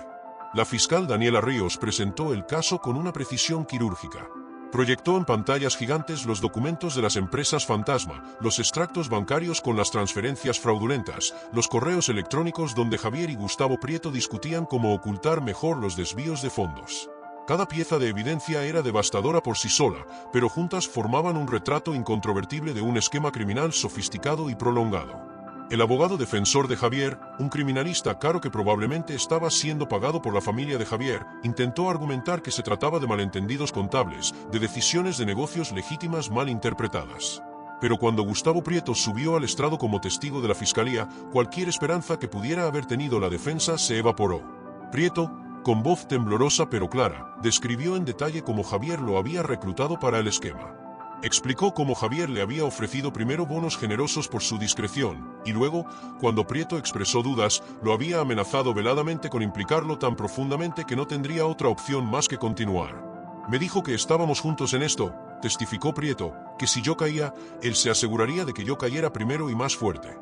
[SPEAKER 1] La fiscal Daniela Ríos presentó el caso con una precisión quirúrgica. Proyectó en pantallas gigantes los documentos de las empresas fantasma, los extractos bancarios con las transferencias fraudulentas, los correos electrónicos donde Javier y Gustavo Prieto discutían cómo ocultar mejor los desvíos de fondos. Cada pieza de evidencia era devastadora por sí sola, pero juntas formaban un retrato incontrovertible de un esquema criminal sofisticado y prolongado. El abogado defensor de Javier, un criminalista caro que probablemente estaba siendo pagado por la familia de Javier, intentó argumentar que se trataba de malentendidos contables, de decisiones de negocios legítimas mal interpretadas. Pero cuando Gustavo Prieto subió al estrado como testigo de la fiscalía, cualquier esperanza que pudiera haber tenido la defensa se evaporó. Prieto, con voz temblorosa pero clara, describió en detalle cómo Javier lo había reclutado para el esquema. Explicó cómo Javier le había ofrecido primero bonos generosos por su discreción, y luego, cuando Prieto expresó dudas, lo había amenazado veladamente con implicarlo tan profundamente que no tendría otra opción más que continuar. Me dijo que estábamos juntos en esto, testificó Prieto, que si yo caía, él se aseguraría de que yo cayera primero y más fuerte.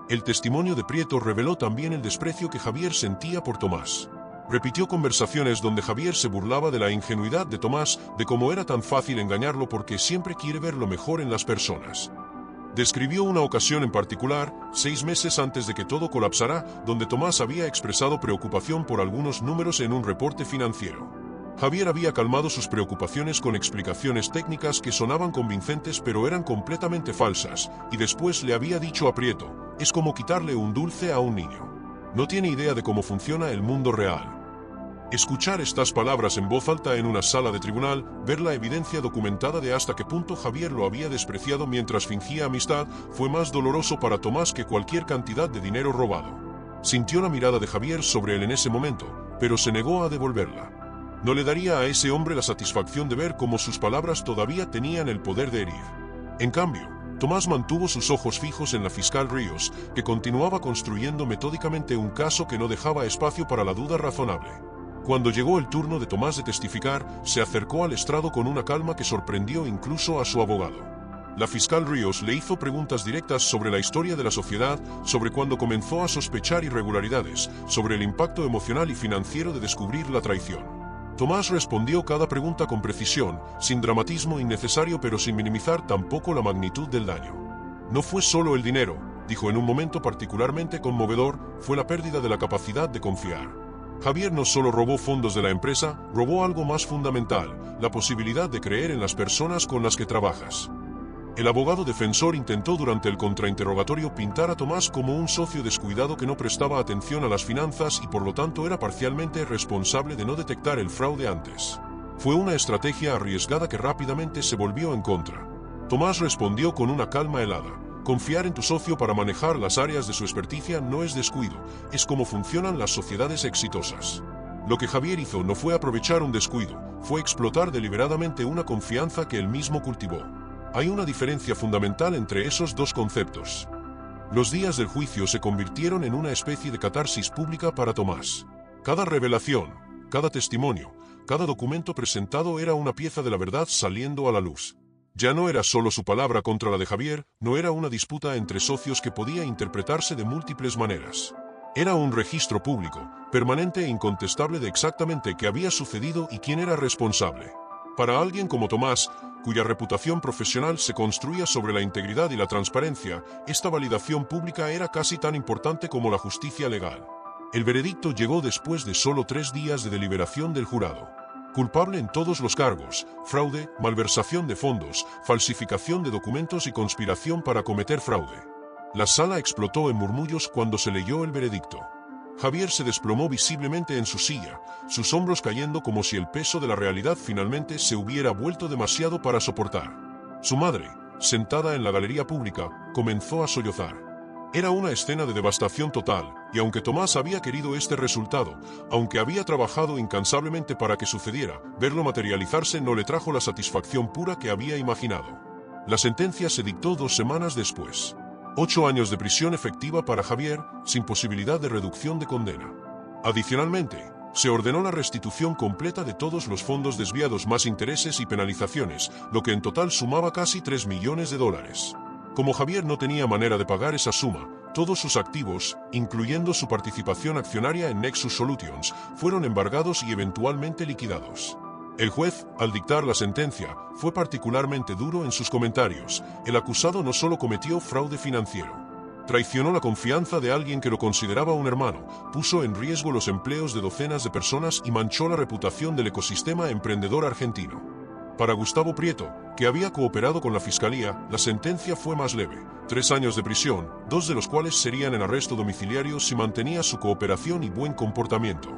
[SPEAKER 1] El testimonio de Prieto reveló también el desprecio que Javier sentía por Tomás. Repitió conversaciones donde Javier se burlaba de la ingenuidad de Tomás, de cómo era tan fácil engañarlo porque siempre quiere ver lo mejor en las personas. Describió una ocasión en particular, 6 meses antes de que todo colapsara, donde Tomás había expresado preocupación por algunos números en un reporte financiero. Javier había calmado sus preocupaciones con explicaciones técnicas que sonaban convincentes pero eran completamente falsas, y después le había dicho a Prieto, es como quitarle un dulce a un niño. No tiene idea de cómo funciona el mundo real. Escuchar estas palabras en voz alta en una sala de tribunal, ver la evidencia documentada de hasta qué punto Javier lo había despreciado mientras fingía amistad, fue más doloroso para Tomás que cualquier cantidad de dinero robado. Sintió la mirada de Javier sobre él en ese momento, pero se negó a devolverla. No le daría a ese hombre la satisfacción de ver cómo sus palabras todavía tenían el poder de herir. En cambio, Tomás mantuvo sus ojos fijos en la fiscal Ríos, que continuaba construyendo metódicamente un caso que no dejaba espacio para la duda razonable. Cuando llegó el turno de Tomás de testificar, se acercó al estrado con una calma que sorprendió incluso a su abogado. La fiscal Ríos le hizo preguntas directas sobre la historia de la sociedad, sobre cuándo comenzó a sospechar irregularidades, sobre el impacto emocional y financiero de descubrir la traición. Tomás respondió cada pregunta con precisión, sin dramatismo innecesario pero sin minimizar tampoco la magnitud del daño. No fue solo el dinero, dijo en un momento particularmente conmovedor, fue la pérdida de la capacidad de confiar. Javier no solo robó fondos de la empresa, robó algo más fundamental, la posibilidad de creer en las personas con las que trabajas. El abogado defensor intentó durante el contrainterrogatorio pintar a Tomás como un socio descuidado que no prestaba atención a las finanzas y por lo tanto era parcialmente responsable de no detectar el fraude antes. Fue una estrategia arriesgada que rápidamente se volvió en contra. Tomás respondió con una calma helada. Confiar en tu socio para manejar las áreas de su experticia no es descuido, es como funcionan las sociedades exitosas. Lo que Javier hizo no fue aprovechar un descuido, fue explotar deliberadamente una confianza que él mismo cultivó. Hay una diferencia fundamental entre esos dos conceptos. Los días del juicio se convirtieron en una especie de catarsis pública para Tomás. Cada revelación, cada testimonio, cada documento presentado era una pieza de la verdad saliendo a la luz. Ya no era solo su palabra contra la de Javier, no era una disputa entre socios que podía interpretarse de múltiples maneras. Era un registro público, permanente e incontestable de exactamente qué había sucedido y quién era responsable. Para alguien como Tomás, cuya reputación profesional se construía sobre la integridad y la transparencia, esta validación pública era casi tan importante como la justicia legal. El veredicto llegó después de solo 3 días de deliberación del jurado. Culpable en todos los cargos, fraude, malversación de fondos, falsificación de documentos y conspiración para cometer fraude. La sala explotó en murmullos cuando se leyó el veredicto. Javier se desplomó visiblemente en su silla, sus hombros cayendo como si el peso de la realidad finalmente se hubiera vuelto demasiado para soportar. Su madre, sentada en la galería pública, comenzó a sollozar. Era una escena de devastación total, y aunque Tomás había querido este resultado, aunque había trabajado incansablemente para que sucediera, verlo materializarse no le trajo la satisfacción pura que había imaginado. La sentencia se dictó 2 semanas después. 8 años de prisión efectiva para Javier, sin posibilidad de reducción de condena. Adicionalmente, se ordenó la restitución completa de todos los fondos desviados más intereses y penalizaciones, lo que en total sumaba casi $3 millones. Como Javier no tenía manera de pagar esa suma, todos sus activos, incluyendo su participación accionaria en Nexus Solutions, fueron embargados y eventualmente liquidados. El juez, al dictar la sentencia, fue particularmente duro en sus comentarios. El acusado no solo cometió fraude financiero. Traicionó la confianza de alguien que lo consideraba un hermano, puso en riesgo los empleos de docenas de personas y manchó la reputación del ecosistema emprendedor argentino. Para Gustavo Prieto, que había cooperado con la fiscalía, la sentencia fue más leve: 3 años de prisión, 2 de los cuales serían en arresto domiciliario si mantenía su cooperación y buen comportamiento.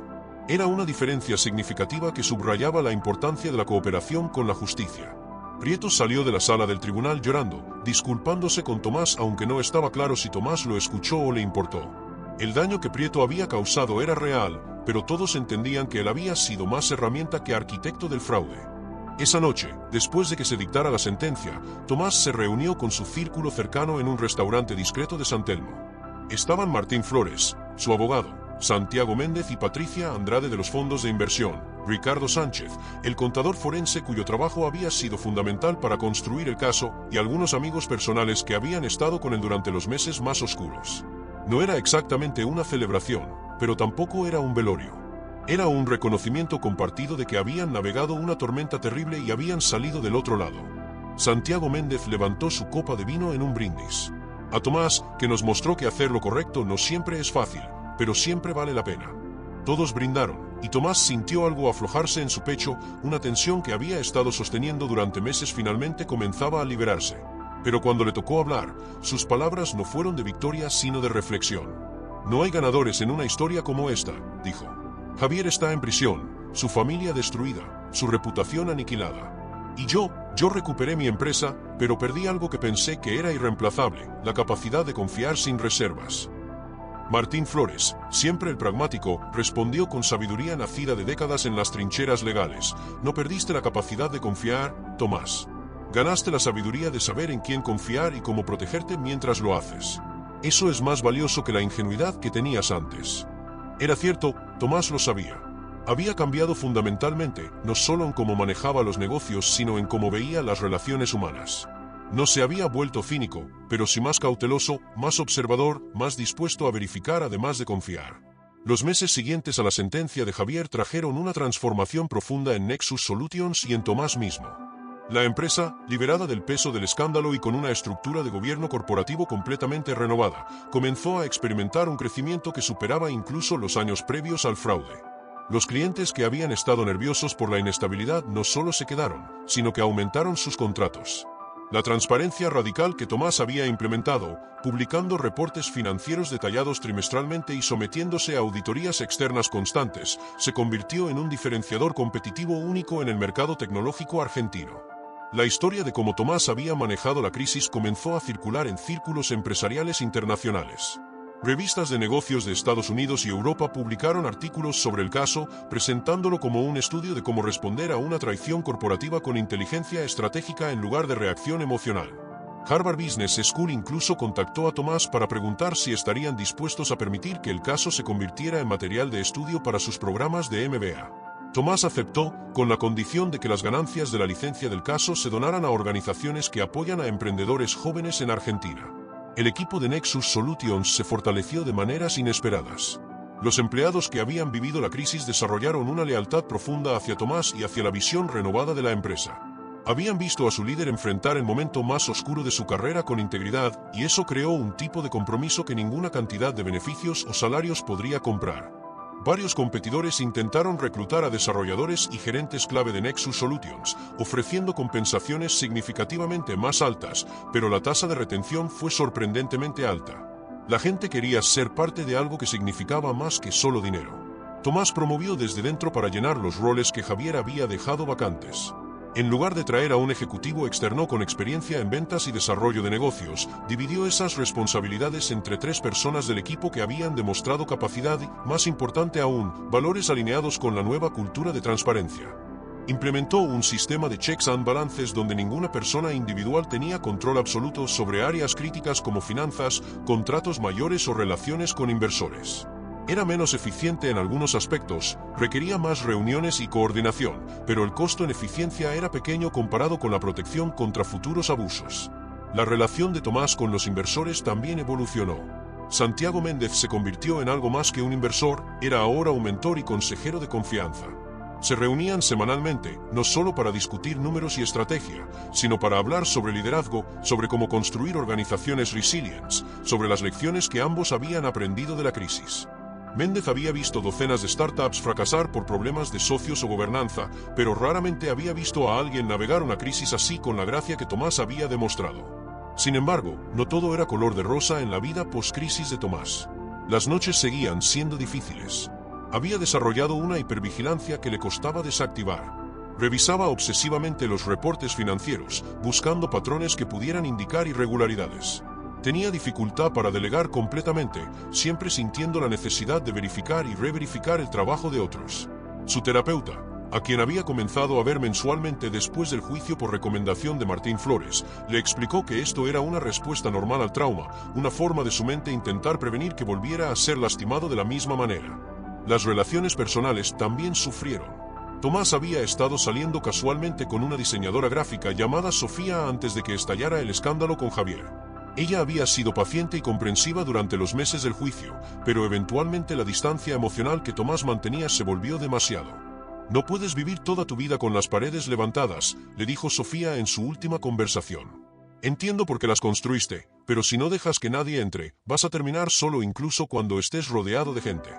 [SPEAKER 1] Era una diferencia significativa que subrayaba la importancia de la cooperación con la justicia. Prieto salió de la sala del tribunal llorando, disculpándose con Tomás, aunque no estaba claro si Tomás lo escuchó o le importó. El daño que Prieto había causado era real, pero todos entendían que él había sido más herramienta que arquitecto del fraude. Esa noche, después de que se dictara la sentencia, Tomás se reunió con su círculo cercano en un restaurante discreto de San Telmo. Estaban Martín Flores, su abogado, Santiago Méndez y Patricia Andrade de los fondos de inversión, Ricardo Sánchez, el contador forense cuyo trabajo había sido fundamental para construir el caso, y algunos amigos personales que habían estado con él durante los meses más oscuros. No era exactamente una celebración, pero tampoco era un velorio. Era un reconocimiento compartido de que habían navegado una tormenta terrible y habían salido del otro lado. Santiago Méndez levantó su copa de vino en un brindis a Tomás, que nos mostró que hacer lo correcto no siempre es fácil, pero siempre vale la pena. Todos brindaron, y Tomás sintió algo aflojarse en su pecho, una tensión que había estado sosteniendo durante meses finalmente comenzaba a liberarse. Pero cuando le tocó hablar, sus palabras no fueron de victoria sino de reflexión. No hay ganadores en una historia como esta, dijo. Javier está en prisión, su familia destruida, su reputación aniquilada. Y yo recuperé mi empresa, pero perdí algo que pensé que era irreemplazable: la capacidad de confiar sin reservas. Martín Flores, siempre el pragmático, respondió con sabiduría nacida de décadas en las trincheras legales: no perdiste la capacidad de confiar, Tomás. Ganaste la sabiduría de saber en quién confiar y cómo protegerte mientras lo haces. Eso es más valioso que la ingenuidad que tenías antes. Era cierto, Tomás lo sabía. Había cambiado fundamentalmente, no solo en cómo manejaba los negocios, sino en cómo veía las relaciones humanas. No se había vuelto cínico, pero sí más cauteloso, más observador, más dispuesto a verificar además de confiar. Los meses siguientes a la sentencia de Javier trajeron una transformación profunda en Nexus Solutions y en Tomás mismo. La empresa, liberada del peso del escándalo y con una estructura de gobierno corporativo completamente renovada, comenzó a experimentar un crecimiento que superaba incluso los años previos al fraude. Los clientes que habían estado nerviosos por la inestabilidad no solo se quedaron, sino que aumentaron sus contratos. La transparencia radical que Tomás había implementado, publicando reportes financieros detallados trimestralmente y sometiéndose a auditorías externas constantes, se convirtió en un diferenciador competitivo único en el mercado tecnológico argentino. La historia de cómo Tomás había manejado la crisis comenzó a circular en círculos empresariales internacionales. Revistas de negocios de Estados Unidos y Europa publicaron artículos sobre el caso, presentándolo como un estudio de cómo responder a una traición corporativa con inteligencia estratégica en lugar de reacción emocional. Harvard Business School incluso contactó a Tomás para preguntar si estarían dispuestos a permitir que el caso se convirtiera en material de estudio para sus programas de MBA. Tomás aceptó, con la condición de que las ganancias de la licencia del caso se donaran a organizaciones que apoyan a emprendedores jóvenes en Argentina. El equipo de Nexus Solutions se fortaleció de maneras inesperadas. Los empleados que habían vivido la crisis desarrollaron una lealtad profunda hacia Tomás y hacia la visión renovada de la empresa. Habían visto a su líder enfrentar el momento más oscuro de su carrera con integridad, y eso creó un tipo de compromiso que ninguna cantidad de beneficios o salarios podría comprar. Varios competidores intentaron reclutar a desarrolladores y gerentes clave de Nexus Solutions, ofreciendo compensaciones significativamente más altas, pero la tasa de retención fue sorprendentemente alta. La gente quería ser parte de algo que significaba más que solo dinero. Tomás promovió desde dentro para llenar los roles que Javier había dejado vacantes. En lugar de traer a un ejecutivo externo con experiencia en ventas y desarrollo de negocios, dividió esas responsabilidades entre 3 personas del equipo que habían demostrado capacidad y, más importante aún, valores alineados con la nueva cultura de transparencia. Implementó un sistema de checks and balances donde ninguna persona individual tenía control absoluto sobre áreas críticas como finanzas, contratos mayores o relaciones con inversores. Era menos eficiente en algunos aspectos, requería más reuniones y coordinación, pero el costo en eficiencia era pequeño comparado con la protección contra futuros abusos. La relación de Tomás con los inversores también evolucionó. Santiago Méndez se convirtió en algo más que un inversor, era ahora un mentor y consejero de confianza. Se reunían semanalmente, no solo para discutir números y estrategia, sino para hablar sobre liderazgo, sobre cómo construir organizaciones resilientes, sobre las lecciones que ambos habían aprendido de la crisis. Méndez había visto docenas de startups fracasar por problemas de socios o gobernanza, pero raramente había visto a alguien navegar una crisis así con la gracia que Tomás había demostrado. Sin embargo, no todo era color de rosa en la vida post-crisis de Tomás. Las noches seguían siendo difíciles. Había desarrollado una hipervigilancia que le costaba desactivar. Revisaba obsesivamente los reportes financieros, buscando patrones que pudieran indicar irregularidades. Tenía dificultad para delegar completamente, siempre sintiendo la necesidad de verificar y reverificar el trabajo de otros. Su terapeuta, a quien había comenzado a ver mensualmente después del juicio por recomendación de Martín Flores, le explicó que esto era una respuesta normal al trauma, una forma de su mente intentar prevenir que volviera a ser lastimado de la misma manera. Las relaciones personales también sufrieron. Tomás había estado saliendo casualmente con una diseñadora gráfica llamada Sofía antes de que estallara el escándalo con Javier. Ella había sido paciente y comprensiva durante los meses del juicio, pero eventualmente la distancia emocional que Tomás mantenía se volvió demasiado. No puedes vivir toda tu vida con las paredes levantadas, le dijo Sofía en su última conversación. Entiendo por qué las construiste, pero si no dejas que nadie entre, vas a terminar solo incluso cuando estés rodeado de gente.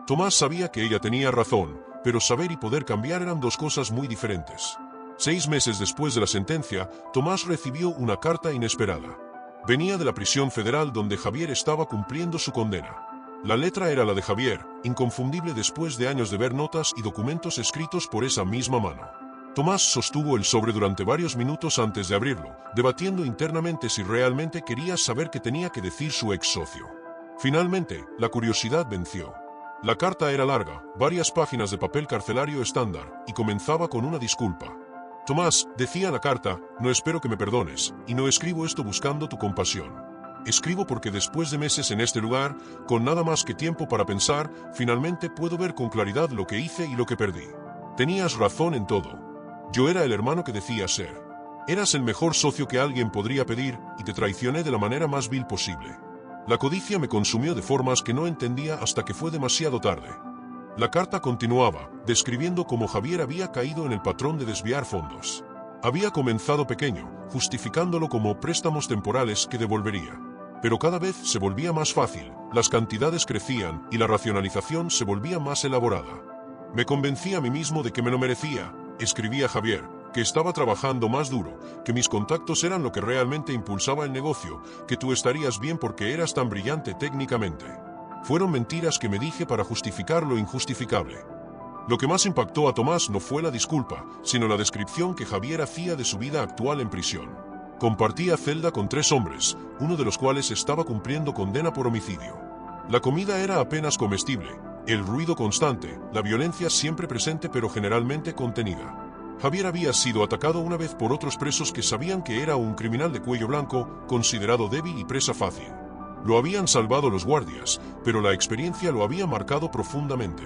[SPEAKER 1] Tomás sabía que ella tenía razón, pero saber y poder cambiar eran dos cosas muy diferentes. 6 meses después de la sentencia, Tomás recibió una carta inesperada. Venía de la prisión federal donde Javier estaba cumpliendo su condena. La letra era la de Javier, inconfundible después de años de ver notas y documentos escritos por esa misma mano. Tomás sostuvo el sobre durante varios minutos antes de abrirlo, debatiendo internamente si realmente quería saber qué tenía que decir su ex socio. Finalmente, la curiosidad venció. La carta era larga, varias páginas de papel carcelario estándar, y comenzaba con una disculpa. Tomás, decía la carta, no espero que me perdones, y no escribo esto buscando tu compasión. Escribo porque después de meses en este lugar, con nada más que tiempo para pensar, finalmente puedo ver con claridad lo que hice y lo que perdí. Tenías razón en todo. Yo era el hermano que decía ser. Eras el mejor socio que alguien podría pedir, y te traicioné de la manera más vil posible. La codicia me consumió de formas que no entendía hasta que fue demasiado tarde. La carta continuaba, describiendo cómo Javier había caído en el patrón de desviar fondos. Había comenzado pequeño, justificándolo como préstamos temporales que devolvería. Pero cada vez se volvía más fácil, las cantidades crecían y la racionalización se volvía más elaborada. Me convencí a mí mismo de que me lo merecía, escribía Javier, que estaba trabajando más duro, que mis contactos eran lo que realmente impulsaba el negocio, que tú estarías bien porque eras tan brillante técnicamente. Fueron mentiras que me dije para justificar lo injustificable. Lo que más impactó a Tomás no fue la disculpa, sino la descripción que Javier hacía de su vida actual en prisión. Compartía celda con 3 hombres, uno de los cuales estaba cumpliendo condena por homicidio. La comida era apenas comestible, el ruido constante, la violencia siempre presente pero generalmente contenida. Javier había sido atacado una vez por otros presos que sabían que era un criminal de cuello blanco, considerado débil y presa fácil. Lo habían salvado los guardias, pero la experiencia lo había marcado profundamente.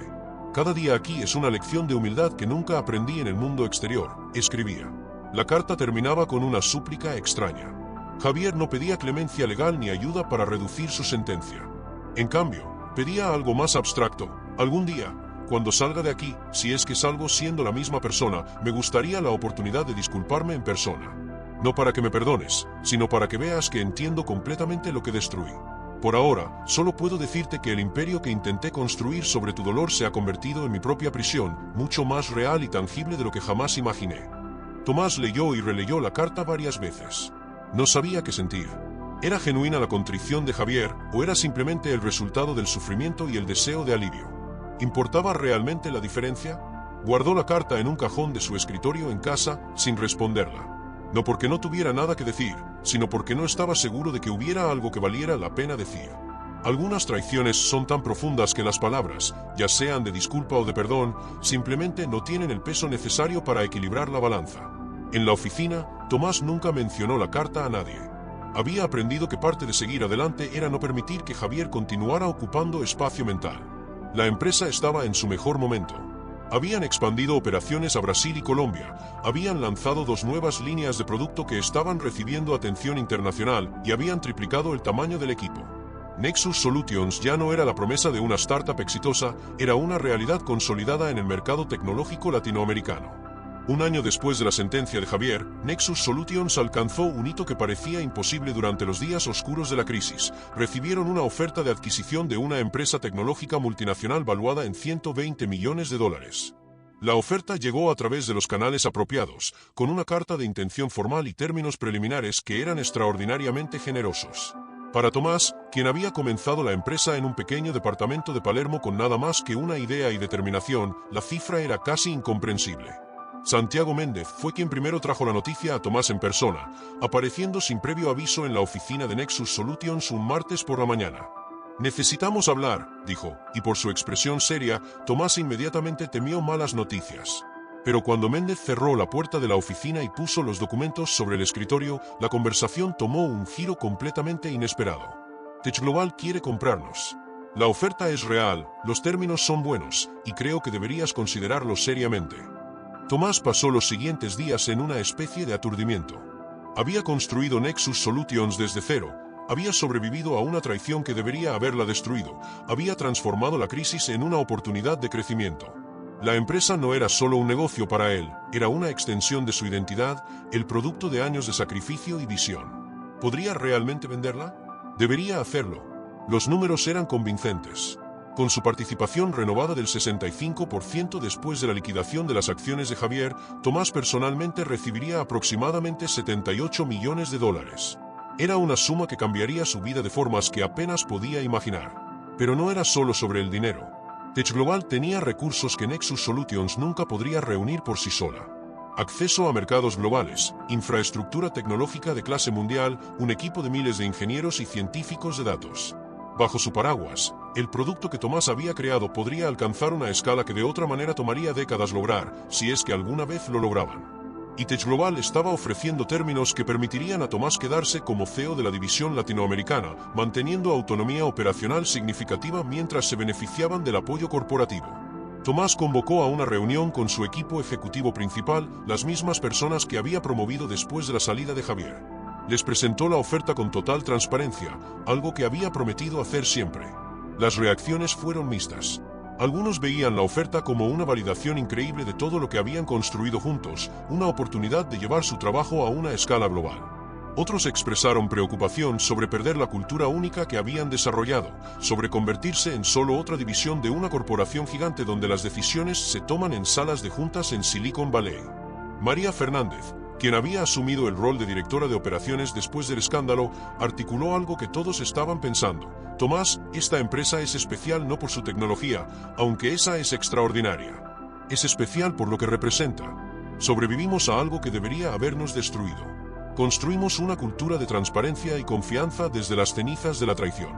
[SPEAKER 1] Cada día aquí es una lección de humildad que nunca aprendí en el mundo exterior, escribía. La carta terminaba con una súplica extraña. Javier no pedía clemencia legal ni ayuda para reducir su sentencia. En cambio, pedía algo más abstracto. Algún día, cuando salga de aquí, si es que salgo siendo la misma persona, me gustaría la oportunidad de disculparme en persona. No para que me perdones, sino para que veas que entiendo completamente lo que destruí. Por ahora, solo puedo decirte que el imperio que intenté construir sobre tu dolor se ha convertido en mi propia prisión, mucho más real y tangible de lo que jamás imaginé. Tomás leyó y releyó la carta varias veces. No sabía qué sentir. ¿Era genuina la contrición de Javier, o era simplemente el resultado del sufrimiento y el deseo de alivio? ¿Importaba realmente la diferencia? Guardó la carta en un cajón de su escritorio en casa, sin responderla. No porque no tuviera nada que decir, sino porque no estaba seguro de que hubiera algo que valiera la pena decir. Algunas traiciones son tan profundas que las palabras, ya sean de disculpa o de perdón, simplemente no tienen el peso necesario para equilibrar la balanza. En la oficina, Tomás nunca mencionó la carta a nadie. Había aprendido que parte de seguir adelante era no permitir que Javier continuara ocupando espacio mental. La empresa estaba en su mejor momento. Habían expandido operaciones a Brasil y Colombia, habían lanzado 2 nuevas líneas de producto que estaban recibiendo atención internacional y habían triplicado el tamaño del equipo. Nexus Solutions ya no era la promesa de una startup exitosa, era una realidad consolidada en el mercado tecnológico latinoamericano. Un año después de la sentencia de Javier, Nexus Solutions alcanzó un hito que parecía imposible durante los días oscuros de la crisis. Recibieron una oferta de adquisición de una empresa tecnológica multinacional valuada en $120 millones. La oferta llegó a través de los canales apropiados, con una carta de intención formal y términos preliminares que eran extraordinariamente generosos. Para Tomás, quien había comenzado la empresa en un pequeño departamento de Palermo con nada más que una idea y determinación, la cifra era casi incomprensible. Santiago Méndez fue quien primero trajo la noticia a Tomás en persona, apareciendo sin previo aviso en la oficina de Nexus Solutions un martes por la mañana. «Necesitamos hablar», dijo, y por su expresión seria, Tomás inmediatamente temió malas noticias. Pero cuando Méndez cerró la puerta de la oficina y puso los documentos sobre el escritorio, la conversación tomó un giro completamente inesperado. Tech Global quiere comprarnos. La oferta es real, los términos son buenos, y creo que deberías considerarlos seriamente. Tomás pasó los siguientes días en una especie de aturdimiento. Había construido Nexus Solutions desde cero, había sobrevivido a una traición que debería haberla destruido, había transformado la crisis en una oportunidad de crecimiento. La empresa no era solo un negocio para él, era una extensión de su identidad, el producto de años de sacrificio y visión. ¿Podría realmente venderla? Debería hacerlo. Los números eran convincentes. Con su participación renovada del 65% después de la liquidación de las acciones de Javier, Tomás personalmente recibiría aproximadamente $78 millones. Era una suma que cambiaría su vida de formas que apenas podía imaginar. Pero no era solo sobre el dinero. Tech Global tenía recursos que Nexus Solutions nunca podría reunir por sí sola. Acceso a mercados globales, infraestructura tecnológica de clase mundial, un equipo de miles de ingenieros y científicos de datos. Bajo su paraguas, el producto que Tomás había creado podría alcanzar una escala que de otra manera tomaría décadas lograr, si es que alguna vez lo lograban. Y Tech Global estaba ofreciendo términos que permitirían a Tomás quedarse como CEO de la división latinoamericana, manteniendo autonomía operacional significativa mientras se beneficiaban del apoyo corporativo. Tomás convocó a una reunión con su equipo ejecutivo principal, las mismas personas que había promovido después de la salida de Javier. Les presentó la oferta con total transparencia, algo que había prometido hacer siempre. Las reacciones fueron mixtas. Algunos veían la oferta como una validación increíble de todo lo que habían construido juntos, una oportunidad de llevar su trabajo a una escala global. Otros expresaron preocupación sobre perder la cultura única que habían desarrollado, sobre convertirse en solo otra división de una corporación gigante donde las decisiones se toman en salas de juntas en Silicon Valley. María Fernández, quien había asumido el rol de directora de operaciones después del escándalo, articuló algo que todos estaban pensando. Tomás, esta empresa es especial no por su tecnología, aunque esa es extraordinaria. Es especial por lo que representa. Sobrevivimos a algo que debería habernos destruido. Construimos una cultura de transparencia y confianza desde las cenizas de la traición.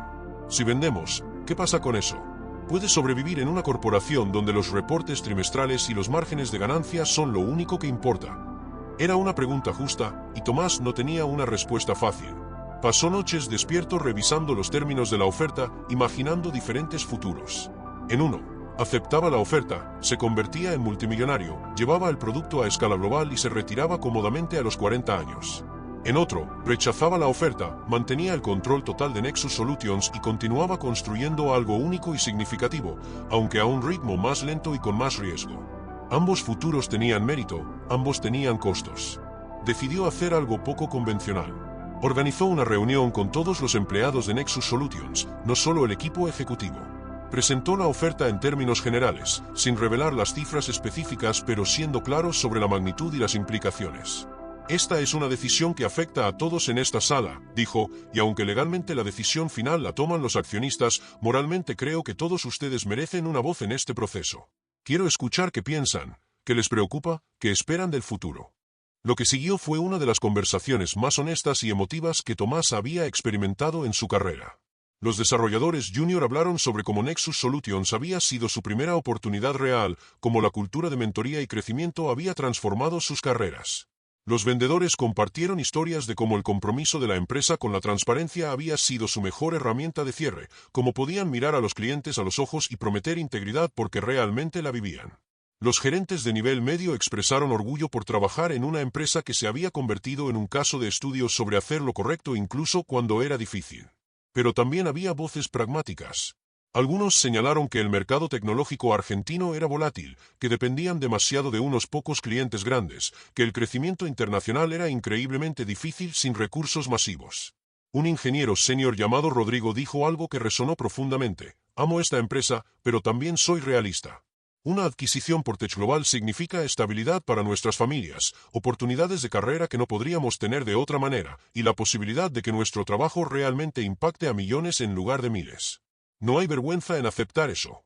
[SPEAKER 1] Si vendemos, ¿qué pasa con eso? Puedes sobrevivir en una corporación donde los reportes trimestrales y los márgenes de ganancia son lo único que importa. Era una pregunta justa, y Tomás no tenía una respuesta fácil. Pasó noches despierto revisando los términos de la oferta, imaginando diferentes futuros. En uno, aceptaba la oferta, se convertía en multimillonario, llevaba el producto a escala global y se retiraba cómodamente a los 40 años. En otro, rechazaba la oferta, mantenía el control total de Nexus Solutions y continuaba construyendo algo único y significativo, aunque a un ritmo más lento y con más riesgo. Ambos futuros tenían mérito, ambos tenían costos. Decidió hacer algo poco convencional. Organizó una reunión con todos los empleados de Nexus Solutions, no solo el equipo ejecutivo. Presentó la oferta en términos generales, sin revelar las cifras específicas pero siendo claros sobre la magnitud y las implicaciones. Esta es una decisión que afecta a todos en esta sala, dijo, y aunque legalmente la decisión final la toman los accionistas, moralmente creo que todos ustedes merecen una voz en este proceso. Quiero escuchar qué piensan, qué les preocupa, qué esperan del futuro. Lo que siguió fue una de las conversaciones más honestas y emotivas que Tomás había experimentado en su carrera. Los desarrolladores junior hablaron sobre cómo Nexus Solutions había sido su primera oportunidad real, cómo la cultura de mentoría y crecimiento había transformado sus carreras. Los vendedores compartieron historias de cómo el compromiso de la empresa con la transparencia había sido su mejor herramienta de cierre, cómo podían mirar a los clientes a los ojos y prometer integridad porque realmente la vivían. Los gerentes de nivel medio expresaron orgullo por trabajar en una empresa que se había convertido en un caso de estudio sobre hacer lo correcto incluso cuando era difícil. Pero también había voces pragmáticas. Algunos señalaron que el mercado tecnológico argentino era volátil, que dependían demasiado de unos pocos clientes grandes, que el crecimiento internacional era increíblemente difícil sin recursos masivos. Un ingeniero senior llamado Rodrigo dijo algo que resonó profundamente: amo esta empresa, pero también soy realista. Una adquisición por Tech Global significa estabilidad para nuestras familias, oportunidades de carrera que no podríamos tener de otra manera, y la posibilidad de que nuestro trabajo realmente impacte a millones en lugar de miles. No hay vergüenza en aceptar eso.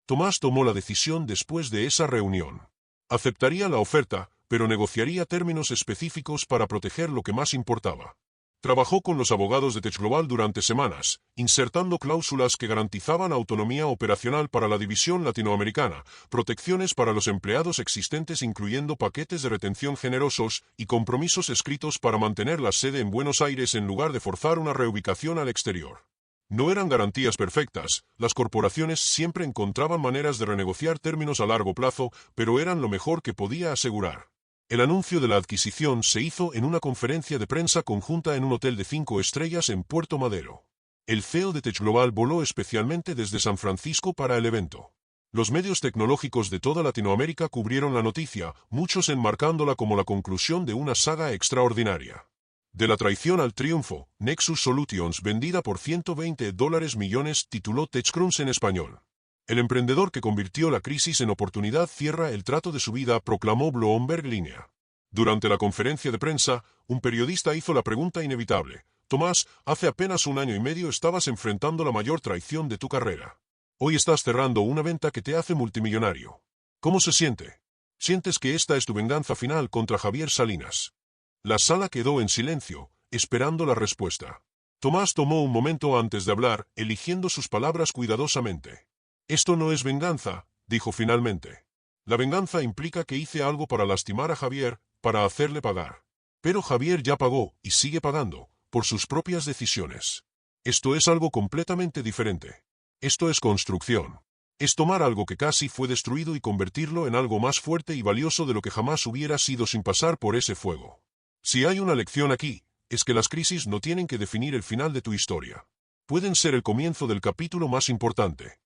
[SPEAKER 1] Tomás tomó la decisión después de esa reunión. Aceptaría la oferta, pero negociaría términos específicos para proteger lo que más importaba. Trabajó con los abogados de Tech Global durante semanas, insertando cláusulas que garantizaban autonomía operacional para la división latinoamericana, protecciones para los empleados existentes incluyendo paquetes de retención generosos y compromisos escritos para mantener la sede en Buenos Aires en lugar de forzar una reubicación al exterior. No eran garantías perfectas, las corporaciones siempre encontraban maneras de renegociar términos a largo plazo, pero eran lo mejor que podía asegurar. El anuncio de la adquisición se hizo en una conferencia de prensa conjunta en un hotel de 5 estrellas en Puerto Madero. El CEO de Tech Global voló especialmente desde San Francisco para el evento. Los medios tecnológicos de toda Latinoamérica cubrieron la noticia, muchos enmarcándola como la conclusión de una saga extraordinaria. De la traición al triunfo, Nexus Solutions, vendida por $120 millones, tituló TechCrunch en español. El emprendedor que convirtió la crisis en oportunidad cierra el trato de su vida, proclamó Bloomberg Línea. Durante la conferencia de prensa, un periodista hizo la pregunta inevitable: Tomás, hace apenas 1 año y medio estabas enfrentando la mayor traición de tu carrera. Hoy estás cerrando una venta que te hace multimillonario. ¿Cómo se siente? ¿Sientes que esta es tu venganza final contra Javier Salinas? La sala quedó en silencio, esperando la respuesta. Tomás tomó un momento antes de hablar, eligiendo sus palabras cuidadosamente. Esto no es venganza, dijo finalmente. La venganza implica que hice algo para lastimar a Javier, para hacerle pagar. Pero Javier ya pagó, y sigue pagando, por sus propias decisiones. Esto es algo completamente diferente. Esto es construcción. Es tomar algo que casi fue destruido y convertirlo en algo más fuerte y valioso de lo que jamás hubiera sido sin pasar por ese fuego. Si hay una lección aquí, es que las crisis no tienen que definir el final de tu historia. Pueden ser el comienzo del capítulo más importante.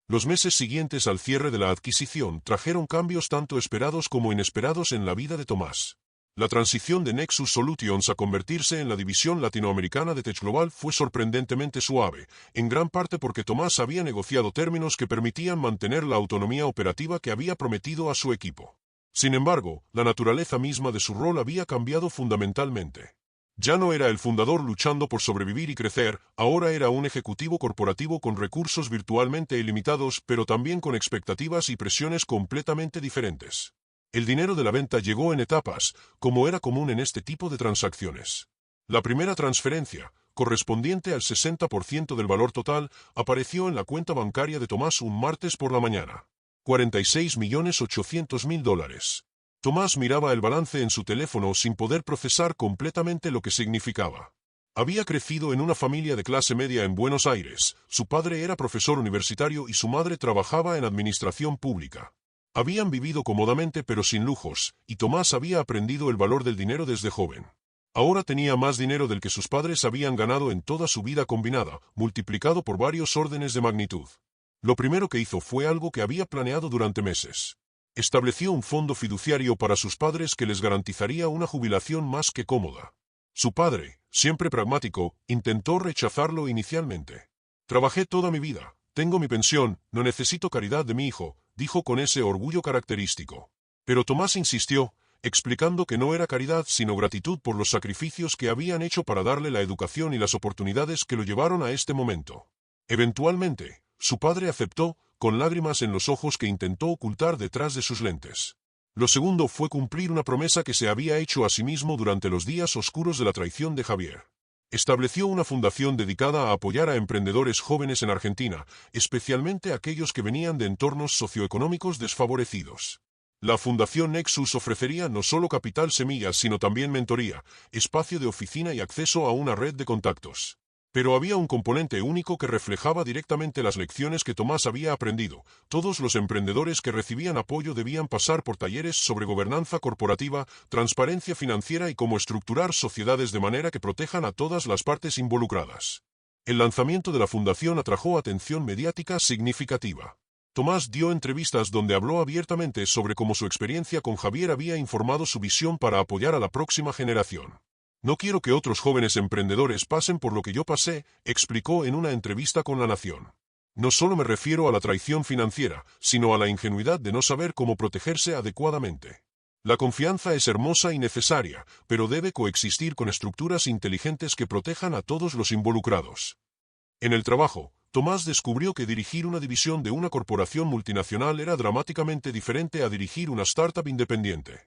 [SPEAKER 1] Los meses siguientes al cierre de la adquisición trajeron cambios tanto esperados como inesperados en la vida de Tomás. La transición de Nexus Solutions a convertirse en la división latinoamericana de Tech Global fue sorprendentemente suave, en gran parte porque Tomás había negociado términos que permitían mantener la autonomía operativa que había prometido a su equipo. Sin embargo, la naturaleza misma de su rol había cambiado fundamentalmente. Ya no era el fundador luchando por sobrevivir y crecer, ahora era un ejecutivo corporativo con recursos virtualmente ilimitados, pero también con expectativas y presiones completamente diferentes. El dinero de la venta llegó en etapas, como era común en este tipo de transacciones. La primera transferencia, correspondiente al 60% del valor total, apareció en la cuenta bancaria de Tomás un martes por la mañana. $46.800.000. Tomás miraba el balance en su teléfono sin poder procesar completamente lo que significaba. Había crecido en una familia de clase media en Buenos Aires, su padre era profesor universitario y su madre trabajaba en administración pública. Habían vivido cómodamente pero sin lujos, y Tomás había aprendido el valor del dinero desde joven. Ahora tenía más dinero del que sus padres habían ganado en toda su vida combinada, multiplicado por varios órdenes de magnitud. Lo primero que hizo fue algo que había planeado durante meses. Estableció un fondo fiduciario para sus padres que les garantizaría una jubilación más que cómoda. Su padre, siempre pragmático, intentó rechazarlo inicialmente. Trabajé toda mi vida, tengo mi pensión, no necesito caridad de mi hijo, dijo con ese orgullo característico. Pero Tomás insistió, explicando que no era caridad sino gratitud por los sacrificios que habían hecho para darle la educación y las oportunidades que lo llevaron a este momento. Eventualmente, su padre aceptó, con lágrimas en los ojos que intentó ocultar detrás de sus lentes. Lo segundo fue cumplir una promesa que se había hecho a sí mismo durante los días oscuros de la traición de Javier. Estableció una fundación dedicada a apoyar a emprendedores jóvenes en Argentina, especialmente aquellos que venían de entornos socioeconómicos desfavorecidos. La Fundación Nexus ofrecería no solo capital semilla sino también mentoría, espacio de oficina y acceso a una red de contactos. Pero había un componente único que reflejaba directamente las lecciones que Tomás había aprendido. Todos los emprendedores que recibían apoyo debían pasar por talleres sobre gobernanza corporativa, transparencia financiera y cómo estructurar sociedades de manera que protejan a todas las partes involucradas. El lanzamiento de la fundación atrajo atención mediática significativa. Tomás dio entrevistas donde habló abiertamente sobre cómo su experiencia con Javier había informado su visión para apoyar a la próxima generación. No quiero que otros jóvenes emprendedores pasen por lo que yo pasé, explicó en una entrevista con La Nación. No solo me refiero a la traición financiera, sino a la ingenuidad de no saber cómo protegerse adecuadamente. La confianza es hermosa y necesaria, pero debe coexistir con estructuras inteligentes que protejan a todos los involucrados. En el trabajo, Tomás descubrió que dirigir una división de una corporación multinacional era dramáticamente diferente a dirigir una startup independiente.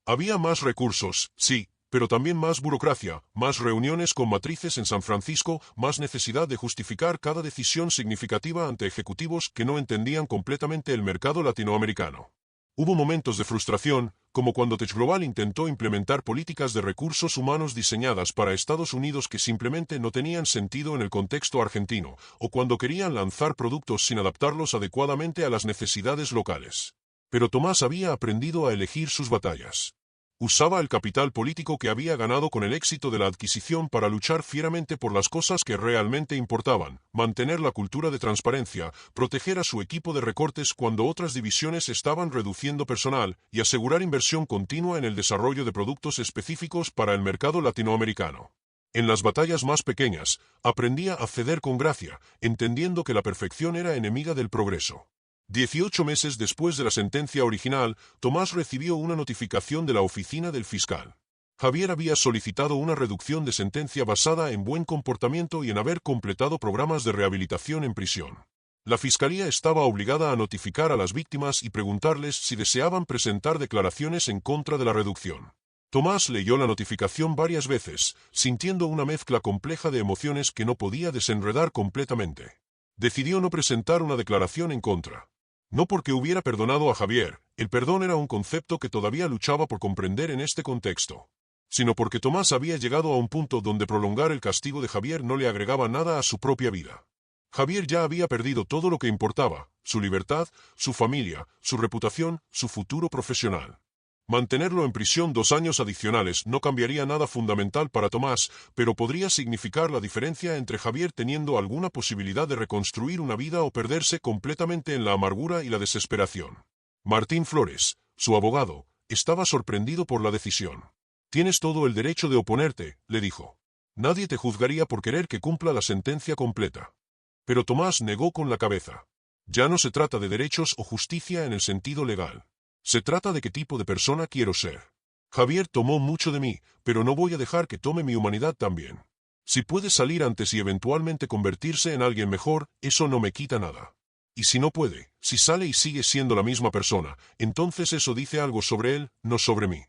[SPEAKER 1] Había más recursos, sí, pero también más burocracia, más reuniones con matrices en San Francisco, más necesidad de justificar cada decisión significativa ante ejecutivos que no entendían completamente el mercado latinoamericano. Hubo momentos de frustración, como cuando Tech Global intentó implementar políticas de recursos humanos diseñadas para Estados Unidos que simplemente no tenían sentido en el contexto argentino, o cuando querían lanzar productos sin adaptarlos adecuadamente a las necesidades locales. Pero Tomás había aprendido a elegir sus batallas. Usaba el capital político que había ganado con el éxito de la adquisición para luchar fieramente por las cosas que realmente importaban, mantener la cultura de transparencia, proteger a su equipo de recortes cuando otras divisiones estaban reduciendo personal, y asegurar inversión continua en el desarrollo de productos específicos para el mercado latinoamericano. En las batallas más pequeñas, aprendía a ceder con gracia, entendiendo que la perfección era enemiga del progreso. 18 meses después de la sentencia original, Tomás recibió una notificación de la oficina del fiscal. Javier había solicitado una reducción de sentencia basada en buen comportamiento y en haber completado programas de rehabilitación en prisión. La fiscalía estaba obligada a notificar a las víctimas y preguntarles si deseaban presentar declaraciones en contra de la reducción. Tomás leyó la notificación varias veces, sintiendo una mezcla compleja de emociones que no podía desenredar completamente. Decidió no presentar una declaración en contra. No porque hubiera perdonado a Javier, el perdón era un concepto que todavía luchaba por comprender en este contexto, sino porque Tomás había llegado a un punto donde prolongar el castigo de Javier no le agregaba nada a su propia vida. Javier ya había perdido todo lo que importaba, su libertad, su familia, su reputación, su futuro profesional. Mantenerlo en prisión 2 años adicionales no cambiaría nada fundamental para Tomás, pero podría significar la diferencia entre Javier teniendo alguna posibilidad de reconstruir una vida o perderse completamente en la amargura y la desesperación. Martín Flores, su abogado, estaba sorprendido por la decisión. «Tienes todo el derecho de oponerte», le dijo. «Nadie te juzgaría por querer que cumpla la sentencia completa». Pero Tomás negó con la cabeza. «Ya no se trata de derechos o justicia en el sentido legal. Se trata de qué tipo de persona quiero ser. Javier tomó mucho de mí, pero no voy a dejar que tome mi humanidad también. Si puede salir antes y eventualmente convertirse en alguien mejor, eso no me quita nada. Y si no puede, si sale y sigue siendo la misma persona, entonces eso dice algo sobre él, no sobre mí».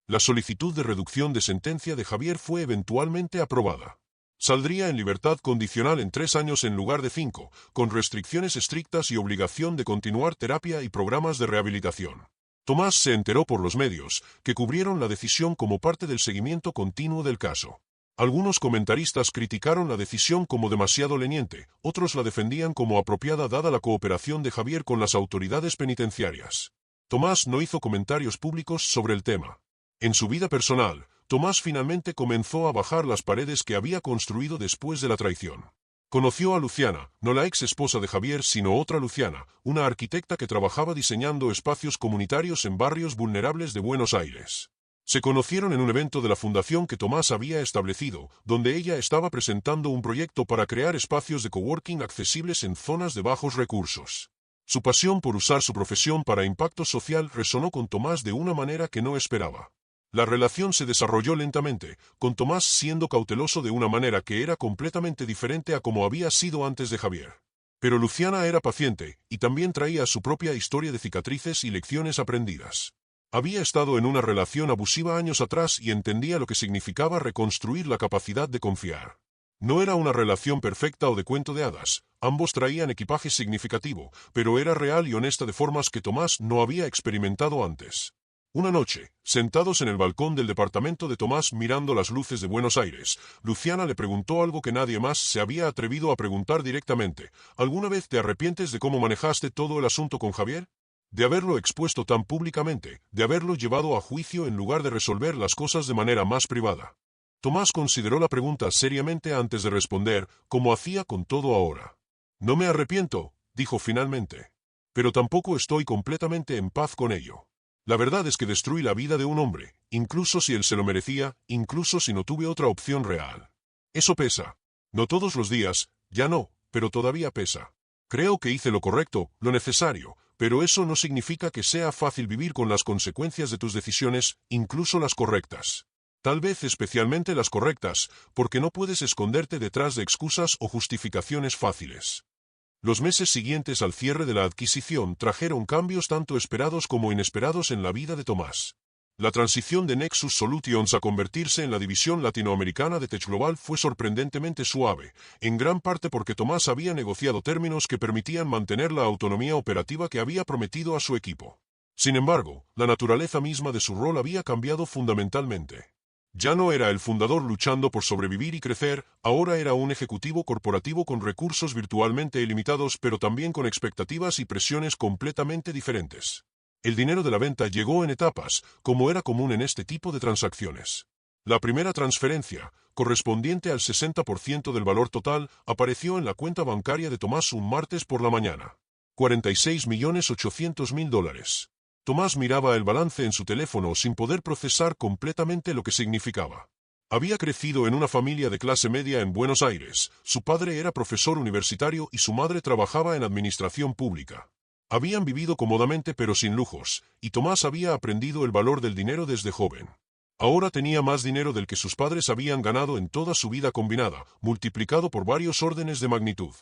[SPEAKER 1] La solicitud de reducción de sentencia de Javier fue eventualmente aprobada. Saldría en libertad condicional en 3 años en lugar de 5, con restricciones estrictas y obligación de continuar terapia y programas de rehabilitación. Tomás se enteró por los medios, que cubrieron la decisión como parte del seguimiento continuo del caso. Algunos comentaristas criticaron la decisión como demasiado leniente, otros la defendían como apropiada dada la cooperación de Javier con las autoridades penitenciarias. Tomás no hizo comentarios públicos sobre el tema. En su vida personal, Tomás finalmente comenzó a bajar las paredes que había construido después de la traición. Conoció a Luciana, no la ex esposa de Javier sino otra Luciana, una arquitecta que trabajaba diseñando espacios comunitarios en barrios vulnerables de Buenos Aires. Se conocieron en un evento de la fundación que Tomás había establecido, donde ella estaba presentando un proyecto para crear espacios de coworking accesibles en zonas de bajos recursos. Su pasión por usar su profesión para impacto social resonó con Tomás de una manera que no esperaba. La relación se desarrolló lentamente, con Tomás siendo cauteloso de una manera que era completamente diferente a como había sido antes de Javier. Pero Luciana era paciente, y también traía su propia historia de cicatrices y lecciones aprendidas. Había estado en una relación abusiva años atrás y entendía lo que significaba reconstruir la capacidad de confiar. No era una relación perfecta o de cuento de hadas, ambos traían equipaje significativo, pero era real y honesta de formas que Tomás no había experimentado antes. Una noche, sentados en el balcón del departamento de Tomás mirando las luces de Buenos Aires, Luciana le preguntó algo que nadie más se había atrevido a preguntar directamente. ¿Alguna vez te arrepientes de cómo manejaste todo el asunto con Javier? De haberlo expuesto tan públicamente, de haberlo llevado a juicio en lugar de resolver las cosas de manera más privada. Tomás consideró la pregunta seriamente antes de responder, como hacía con todo ahora. No me arrepiento, dijo finalmente. Pero tampoco estoy completamente en paz con ello. La verdad es que destruí la vida de un hombre, incluso si él se lo merecía, incluso si no tuve otra opción real. Eso pesa. No todos los días, ya no, pero todavía pesa. Creo que hice lo correcto, lo necesario, pero eso no significa que sea fácil vivir con las consecuencias de tus decisiones, incluso las correctas. Tal vez especialmente las correctas, porque no puedes esconderte detrás de excusas o justificaciones fáciles. Los meses siguientes al cierre de la adquisición trajeron cambios tanto esperados como inesperados en la vida de Tomás. La transición de Nexus Solutions a convertirse en la división latinoamericana de Tech Global fue sorprendentemente suave, en gran parte porque Tomás había negociado términos que permitían mantener la autonomía operativa que había prometido a su equipo. Sin embargo, la naturaleza misma de su rol había cambiado fundamentalmente. Ya no era el fundador luchando por sobrevivir y crecer, ahora era un ejecutivo corporativo con recursos virtualmente ilimitados pero también con expectativas y presiones completamente diferentes. El dinero de la venta llegó en etapas, como era común en este tipo de transacciones. La primera transferencia, correspondiente al 60% del valor total, apareció en la cuenta bancaria de Tomás un martes por la mañana. $46.800.000. Tomás miraba el balance en su teléfono sin poder procesar completamente lo que significaba. Había crecido en una familia de clase media en Buenos Aires, su padre era profesor universitario y su madre trabajaba en administración pública. Habían vivido cómodamente pero sin lujos, y Tomás había aprendido el valor del dinero desde joven. Ahora tenía más dinero del que sus padres habían ganado en toda su vida combinada, multiplicado por varios órdenes de magnitud.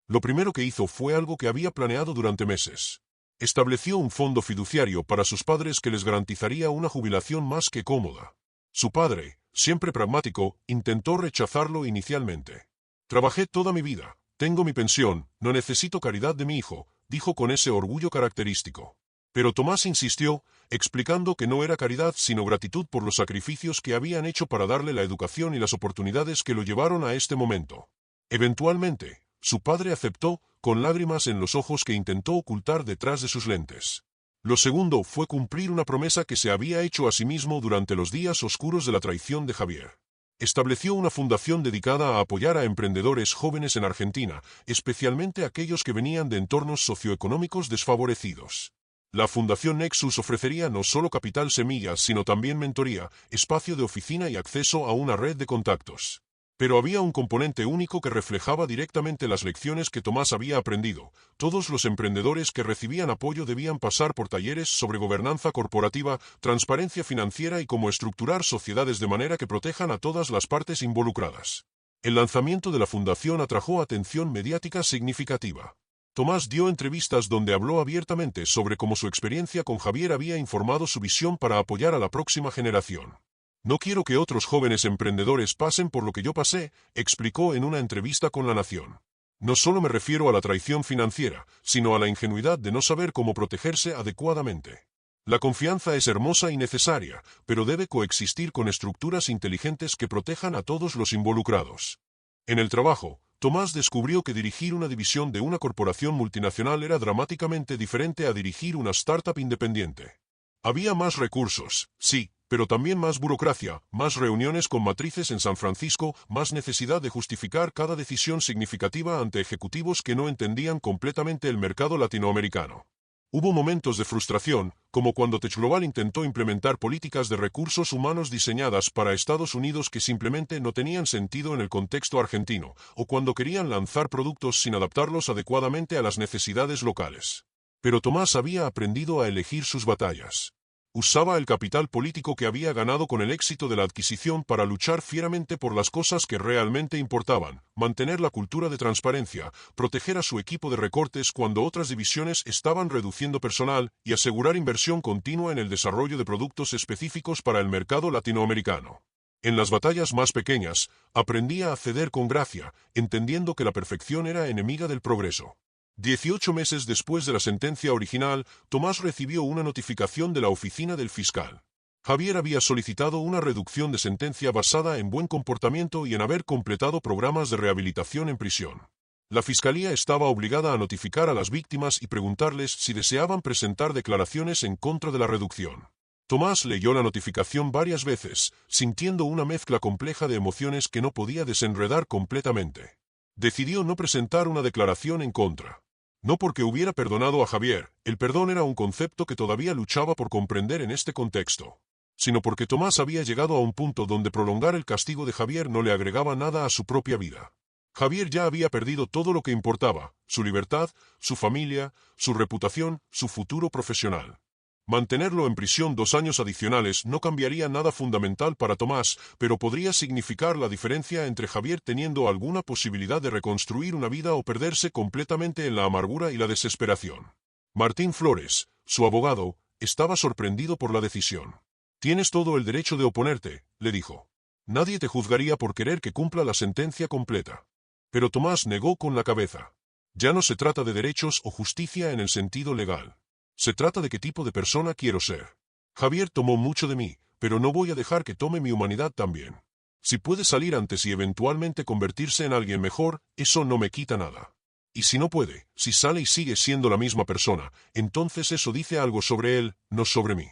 [SPEAKER 1] Lo primero que hizo fue algo que había planeado durante meses. Estableció un fondo fiduciario para sus padres que les garantizaría una jubilación más que cómoda. Su padre, siempre pragmático, intentó rechazarlo inicialmente. Trabajé toda mi vida, tengo mi pensión, no necesito caridad de mi hijo, dijo con ese orgullo característico. Pero Tomás insistió, explicando que no era caridad sino gratitud por los sacrificios que habían hecho para darle la educación y las oportunidades que lo llevaron a este momento. Eventualmente, su padre aceptó, con lágrimas en los ojos que intentó ocultar detrás de sus lentes. Lo segundo fue cumplir una promesa que se había hecho a sí mismo durante los días oscuros de la traición de Javier. Estableció una fundación dedicada a apoyar a emprendedores jóvenes en Argentina, especialmente aquellos que venían de entornos socioeconómicos desfavorecidos. La Fundación Nexus ofrecería no solo capital semilla, sino también mentoría, espacio de oficina y acceso a una red de contactos. Pero había un componente único que reflejaba directamente las lecciones que Tomás había aprendido. Todos los emprendedores que recibían apoyo debían pasar por talleres sobre gobernanza corporativa, transparencia financiera y cómo estructurar sociedades de manera que protejan a todas las partes involucradas. El lanzamiento de la fundación atrajo atención mediática significativa. Tomás dio entrevistas donde habló abiertamente sobre cómo su experiencia con Javier había informado su visión para apoyar a la próxima generación. No quiero que otros jóvenes emprendedores pasen por lo que yo pasé, explicó en una entrevista con La Nación. No solo me refiero a la traición financiera, sino a la ingenuidad de no saber cómo protegerse adecuadamente. La confianza es hermosa y necesaria, pero debe coexistir con estructuras inteligentes que protejan a todos los involucrados. En el trabajo, Tomás descubrió que dirigir una división de una corporación multinacional era dramáticamente diferente a dirigir una startup independiente. Había más recursos, sí, pero también más burocracia, más reuniones con matrices en San Francisco, más necesidad de justificar cada decisión significativa ante ejecutivos que no entendían completamente el mercado latinoamericano. Hubo momentos de frustración, como cuando Tech Global intentó implementar políticas de recursos humanos diseñadas para Estados Unidos que simplemente no tenían sentido en el contexto argentino, o cuando querían lanzar productos sin adaptarlos adecuadamente a las necesidades locales. Pero Tomás había aprendido a elegir sus batallas. Usaba el capital político que había ganado con el éxito de la adquisición para luchar fieramente por las cosas que realmente importaban, mantener la cultura de transparencia, proteger a su equipo de recortes cuando otras divisiones estaban reduciendo personal y asegurar inversión continua en el desarrollo de productos específicos para el mercado latinoamericano. En las batallas más pequeñas, aprendía a ceder con gracia, entendiendo que la perfección era enemiga del progreso. 18 meses después de la sentencia original, Tomás recibió una notificación de la oficina del fiscal. Javier había solicitado una reducción de sentencia basada en buen comportamiento y en haber completado programas de rehabilitación en prisión. La fiscalía estaba obligada a notificar a las víctimas y preguntarles si deseaban presentar declaraciones en contra de la reducción. Tomás leyó la notificación varias veces, sintiendo una mezcla compleja de emociones que no podía desenredar completamente. Decidió no presentar una declaración en contra. No porque hubiera perdonado a Javier, el perdón era un concepto que todavía luchaba por comprender en este contexto, sino porque Tomás había llegado a un punto donde prolongar el castigo de Javier no le agregaba nada a su propia vida. Javier ya había perdido todo lo que importaba: su libertad, su familia, su reputación, su futuro profesional. Mantenerlo en prisión 2 años adicionales no cambiaría nada fundamental para Tomás, pero podría significar la diferencia entre Javier teniendo alguna posibilidad de reconstruir una vida o perderse completamente en la amargura y la desesperación. Martín Flores, su abogado, estaba sorprendido por la decisión. «Tienes todo el derecho de oponerte», le dijo. «Nadie te juzgaría por querer que cumpla la sentencia completa». Pero Tomás negó con la cabeza. «Ya no se trata de derechos o justicia en el sentido legal. Se trata de qué tipo de persona quiero ser. Javier tomó mucho de mí, pero no voy a dejar que tome mi humanidad también. Si puede salir antes y eventualmente convertirse en alguien mejor, eso no me quita nada. Y si no puede, si sale y sigue siendo la misma persona, entonces eso dice algo sobre él, no sobre mí».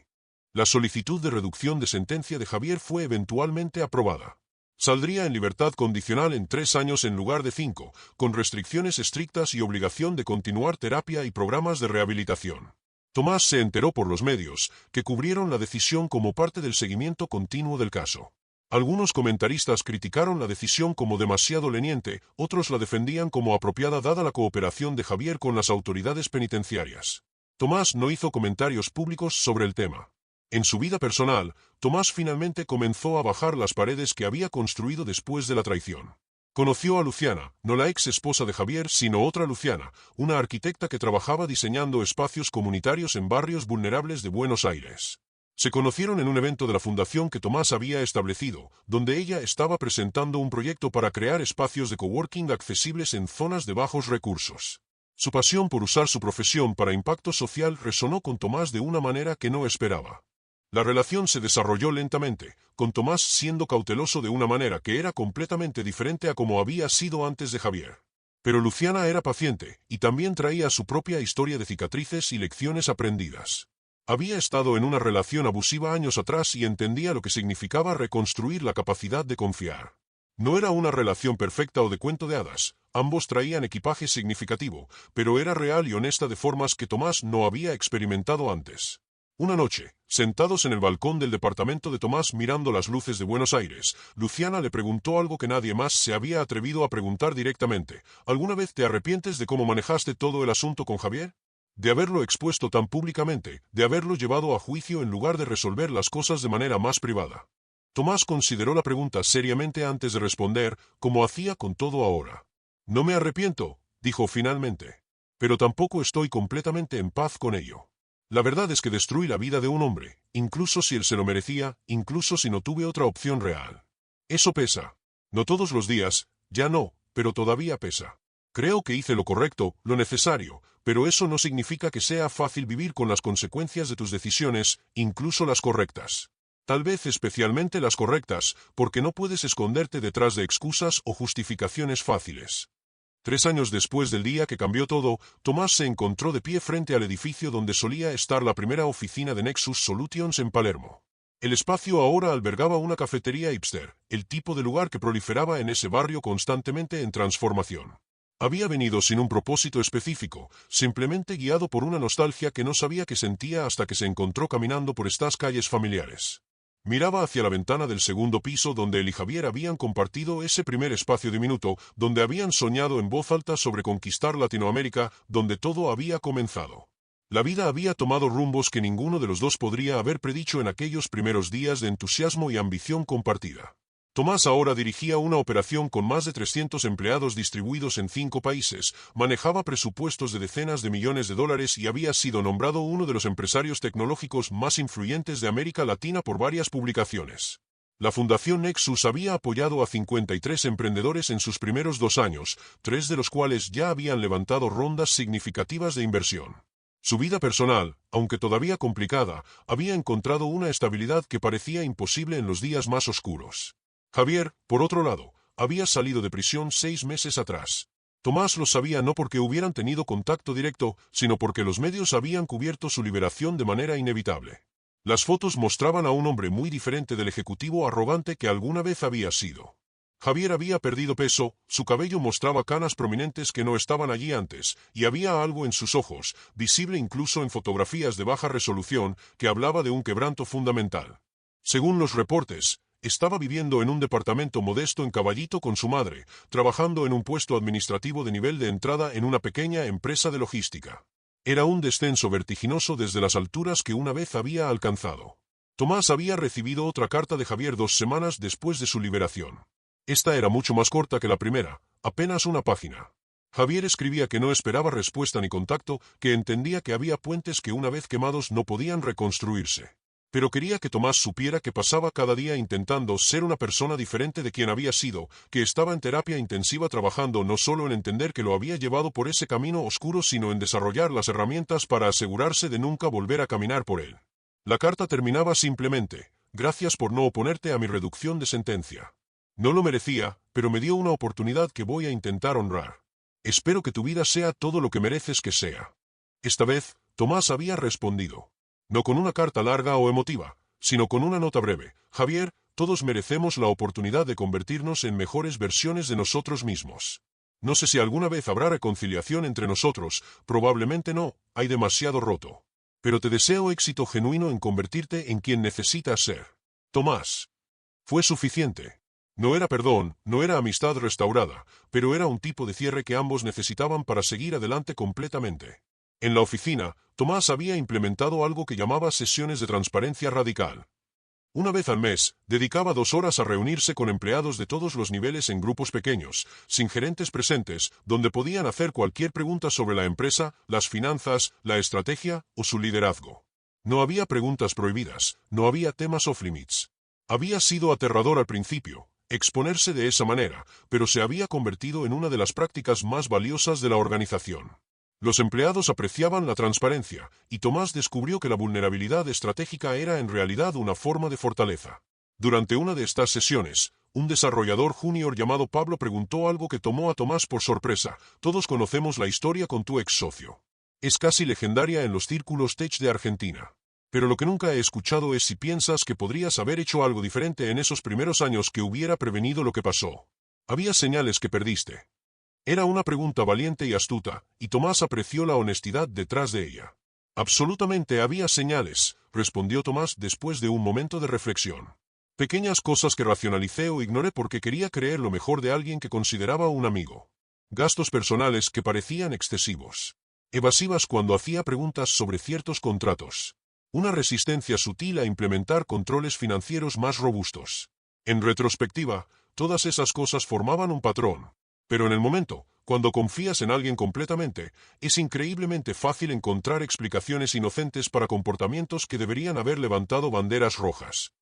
[SPEAKER 1] La solicitud de reducción de sentencia de Javier fue eventualmente aprobada. Saldría en libertad condicional en 3 años en lugar de 5, con restricciones estrictas y obligación de continuar terapia y programas de rehabilitación. Tomás se enteró por los medios, que cubrieron la decisión como parte del seguimiento continuo del caso. Algunos comentaristas criticaron la decisión como demasiado leniente, otros la defendían como apropiada dada la cooperación de Javier con las autoridades penitenciarias. Tomás no hizo comentarios públicos sobre el tema. En su vida personal, Tomás finalmente comenzó a bajar las paredes que había construido después de la traición. Conoció a Luciana, no la ex esposa de Javier, sino otra Luciana, una arquitecta que trabajaba diseñando espacios comunitarios en barrios vulnerables de Buenos Aires. Se conocieron en un evento de la fundación que Tomás había establecido, donde ella estaba presentando un proyecto para crear espacios de coworking accesibles en zonas de bajos recursos. Su pasión por usar su profesión para impacto social resonó con Tomás de una manera que no esperaba. La relación se desarrolló lentamente, con Tomás siendo cauteloso de una manera que era completamente diferente a como había sido antes de Javier. Pero Luciana era paciente, y también traía su propia historia de cicatrices y lecciones aprendidas. Había estado en una relación abusiva años atrás y entendía lo que significaba reconstruir la capacidad de confiar. No era una relación perfecta o de cuento de hadas, ambos traían equipaje significativo, pero era real y honesta de formas que Tomás no había experimentado antes. Una noche, sentados en el balcón del departamento de Tomás mirando las luces de Buenos Aires, Luciana le preguntó algo que nadie más se había atrevido a preguntar directamente. ¿Alguna vez te arrepientes de cómo manejaste todo el asunto con Javier? De haberlo expuesto tan públicamente, de haberlo llevado a juicio en lugar de resolver las cosas de manera más privada. Tomás consideró la pregunta seriamente antes de responder, como hacía con todo ahora. «No me arrepiento», dijo finalmente. «Pero tampoco estoy completamente en paz con ello. La verdad es que destruí la vida de un hombre, incluso si él se lo merecía, incluso si no tuve otra opción real. Eso pesa. No todos los días, ya no, pero todavía pesa. Creo que hice lo correcto, lo necesario, pero eso no significa que sea fácil vivir con las consecuencias de tus decisiones, incluso las correctas. Tal vez especialmente las correctas, porque no puedes esconderte detrás de excusas o justificaciones fáciles». 3 años después del día que cambió todo, Tomás se encontró de pie frente al edificio donde solía estar la primera oficina de Nexus Solutions en Palermo. El espacio ahora albergaba una cafetería hipster, el tipo de lugar que proliferaba en ese barrio constantemente en transformación. Había venido sin un propósito específico, simplemente guiado por una nostalgia que no sabía que sentía hasta que se encontró caminando por estas calles familiares. Miraba hacia la ventana del segundo piso donde él y Javier habían compartido ese primer espacio diminuto, donde habían soñado en voz alta sobre conquistar Latinoamérica, donde todo había comenzado. La vida había tomado rumbos que ninguno de los dos podría haber predicho en aquellos primeros días de entusiasmo y ambición compartida. Tomás ahora dirigía una operación con más de 300 empleados distribuidos en 5 países, manejaba presupuestos de decenas de millones de dólares y había sido nombrado uno de los empresarios tecnológicos más influyentes de América Latina por varias publicaciones. La Fundación Nexus había apoyado a 53 emprendedores en sus primeros 2 años, 3 de los cuales ya habían levantado rondas significativas de inversión. Su vida personal, aunque todavía complicada, había encontrado una estabilidad que parecía imposible en los días más oscuros. Javier, por otro lado, había salido de prisión 6 meses atrás. Tomás lo sabía no porque hubieran tenido contacto directo, sino porque los medios habían cubierto su liberación de manera inevitable. Las fotos mostraban a un hombre muy diferente del ejecutivo arrogante que alguna vez había sido. Javier había perdido peso, su cabello mostraba canas prominentes que no estaban allí antes, y había algo en sus ojos, visible incluso en fotografías de baja resolución, que hablaba de un quebranto fundamental. Según los reportes, estaba viviendo en un departamento modesto en Caballito con su madre, trabajando en un puesto administrativo de nivel de entrada en una pequeña empresa de logística. Era un descenso vertiginoso desde las alturas que una vez había alcanzado. Tomás había recibido otra carta de Javier 2 semanas después de su liberación. Esta era mucho más corta que la primera, apenas una página. Javier escribía que no esperaba respuesta ni contacto, que entendía que había puentes que una vez quemados no podían reconstruirse. Pero quería que Tomás supiera que pasaba cada día intentando ser una persona diferente de quien había sido, que estaba en terapia intensiva trabajando no solo en entender que lo había llevado por ese camino oscuro, sino en desarrollar las herramientas para asegurarse de nunca volver a caminar por él. La carta terminaba simplemente: gracias por no oponerte a mi reducción de sentencia. No lo merecía, pero me dio una oportunidad que voy a intentar honrar. Espero que tu vida sea todo lo que mereces que sea. Esta vez, Tomás había respondido. No con una carta larga o emotiva, sino con una nota breve: Javier, todos merecemos la oportunidad de convertirnos en mejores versiones de nosotros mismos. No sé si alguna vez habrá reconciliación entre nosotros, probablemente no, hay demasiado roto. Pero te deseo éxito genuino en convertirte en quien necesitas ser. Tomás. Fue suficiente. No era perdón, no era amistad restaurada, pero era un tipo de cierre que ambos necesitaban para seguir adelante completamente. En la oficina, Tomás había implementado algo que llamaba sesiones de transparencia radical. Una vez al mes, dedicaba 2 horas a reunirse con empleados de todos los niveles en grupos pequeños, sin gerentes presentes, donde podían hacer cualquier pregunta sobre la empresa, las finanzas, la estrategia o su liderazgo. No había preguntas prohibidas, no había temas off limits. Había sido aterrador al principio exponerse de esa manera, pero se había convertido en una de las prácticas más valiosas de la organización. Los empleados apreciaban la transparencia, y Tomás descubrió que la vulnerabilidad estratégica era en realidad una forma de fortaleza. Durante una de estas sesiones, un desarrollador junior llamado Pablo preguntó algo que tomó a Tomás por sorpresa: todos conocemos la historia con tu ex socio. Es casi legendaria en los círculos tech de Argentina. Pero lo que nunca he escuchado es si piensas que podrías haber hecho algo diferente en esos primeros años que hubiera prevenido lo que pasó. Había señales que perdiste. Era una pregunta valiente y astuta, y Tomás apreció la honestidad detrás de ella. Absolutamente había señales, respondió Tomás después de un momento de reflexión. Pequeñas cosas que racionalicé o ignoré porque quería creer lo mejor de alguien que consideraba un amigo. Gastos personales que parecían excesivos. Evasivas cuando hacía preguntas sobre ciertos contratos. Una resistencia sutil a implementar controles financieros más robustos. En retrospectiva, todas esas cosas formaban un patrón. Pero en el momento, cuando confías en alguien completamente, es increíblemente fácil encontrar explicaciones inocentes para comportamientos que deberían haber levantado banderas rojas.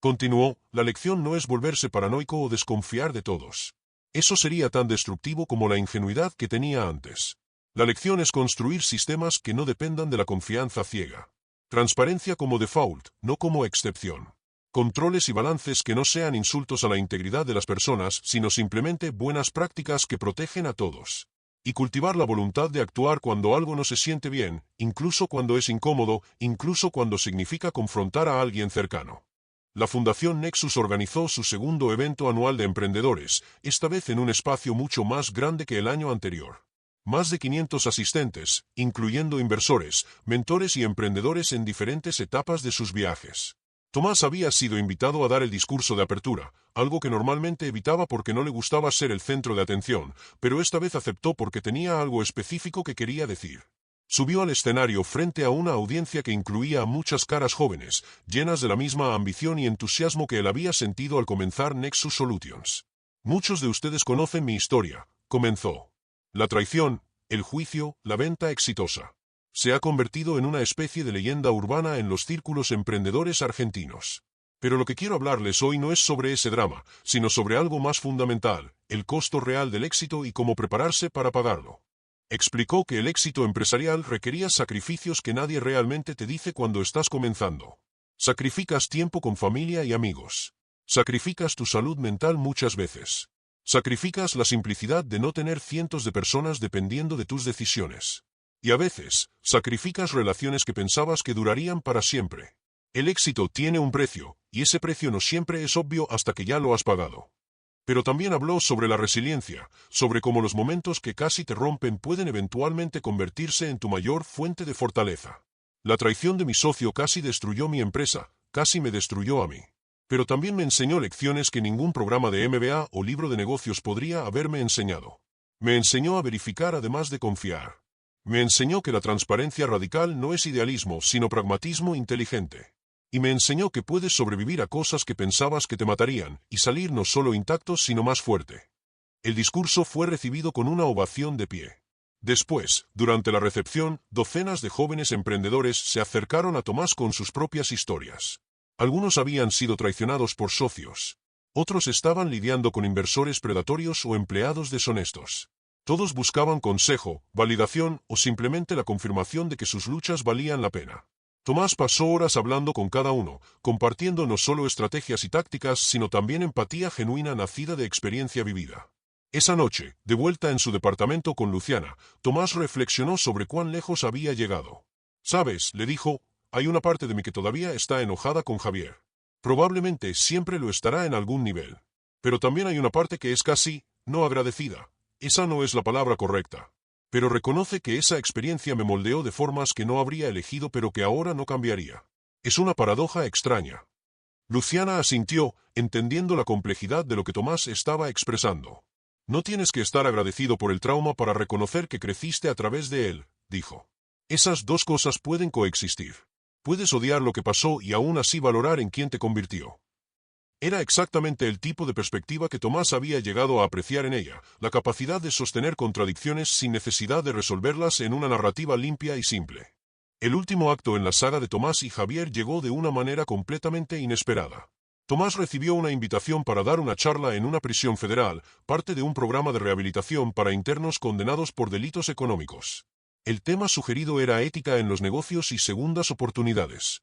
[SPEAKER 1] Continuó: la lección no es volverse paranoico o desconfiar de todos. Eso sería tan destructivo como la ingenuidad que tenía antes. La lección es construir sistemas que no dependan de la confianza ciega. Transparencia como default, no como excepción. Controles y balances que no sean insultos a la integridad de las personas, sino simplemente buenas prácticas que protegen a todos. Y cultivar la voluntad de actuar cuando algo no se siente bien, incluso cuando es incómodo, incluso cuando significa confrontar a alguien cercano. La Fundación Nexus organizó su segundo evento anual de emprendedores, esta vez en un espacio mucho más grande que el año anterior. Más de 500 asistentes, incluyendo inversores, mentores y emprendedores en diferentes etapas de sus viajes. Tomás había sido invitado a dar el discurso de apertura, algo que normalmente evitaba porque no le gustaba ser el centro de atención, pero esta vez aceptó porque tenía algo específico que quería decir. Subió al escenario frente a una audiencia que incluía a muchas caras jóvenes, llenas de la misma ambición y entusiasmo que él había sentido al comenzar Nexus Solutions. Muchos de ustedes conocen mi historia, comenzó. La traición, el juicio, la venta exitosa. Se ha convertido en una especie de leyenda urbana en los círculos emprendedores argentinos. Pero lo que quiero hablarles hoy no es sobre ese drama, sino sobre algo más fundamental: el costo real del éxito y cómo prepararse para pagarlo. Explicó que el éxito empresarial requería sacrificios que nadie realmente te dice cuando estás comenzando. Sacrificas tiempo con familia y amigos. Sacrificas tu salud mental muchas veces. Sacrificas la simplicidad de no tener cientos de personas dependiendo de tus decisiones. Y a veces, sacrificas relaciones que pensabas que durarían para siempre. El éxito tiene un precio, y ese precio no siempre es obvio hasta que ya lo has pagado. Pero también habló sobre la resiliencia, sobre cómo los momentos que casi te rompen pueden eventualmente convertirse en tu mayor fuente de fortaleza. La traición de mi socio casi destruyó mi empresa, casi me destruyó a mí. Pero también me enseñó lecciones que ningún programa de MBA o libro de negocios podría haberme enseñado. Me enseñó a verificar además de confiar. Me enseñó que la transparencia radical no es idealismo, sino pragmatismo inteligente. Y me enseñó que puedes sobrevivir a cosas que pensabas que te matarían, y salir no solo intacto sino más fuerte. El discurso fue recibido con una ovación de pie. Después, durante la recepción, docenas de jóvenes emprendedores se acercaron a Tomás con sus propias historias. Algunos habían sido traicionados por socios. Otros estaban lidiando con inversores predatorios o empleados deshonestos. Todos buscaban consejo, validación o simplemente la confirmación de que sus luchas valían la pena. Tomás pasó horas hablando con cada uno, compartiendo no solo estrategias y tácticas, sino también empatía genuina nacida de experiencia vivida. Esa noche, de vuelta en su departamento con Luciana, Tomás reflexionó sobre cuán lejos había llegado. «Sabes», le dijo, «hay una parte de mí que todavía está enojada con Javier. Probablemente siempre lo estará en algún nivel. Pero también hay una parte que es casi, no agradecida. Esa no es la palabra correcta. Pero reconoce que esa experiencia me moldeó de formas que no habría elegido pero que ahora no cambiaría. Es una paradoja extraña». Luciana asintió, entendiendo la complejidad de lo que Tomás estaba expresando. «No tienes que estar agradecido por el trauma para reconocer que creciste a través de él», dijo. «Esas dos cosas pueden coexistir. Puedes odiar lo que pasó y aún así valorar en quién te convirtió». Era exactamente el tipo de perspectiva que Tomás había llegado a apreciar en ella, la capacidad de sostener contradicciones sin necesidad de resolverlas en una narrativa limpia y simple. El último acto en la saga de Tomás y Javier llegó de una manera completamente inesperada. Tomás recibió una invitación para dar una charla en una prisión federal, parte de un programa de rehabilitación para internos condenados por delitos económicos. El tema sugerido era ética en los negocios y segundas oportunidades.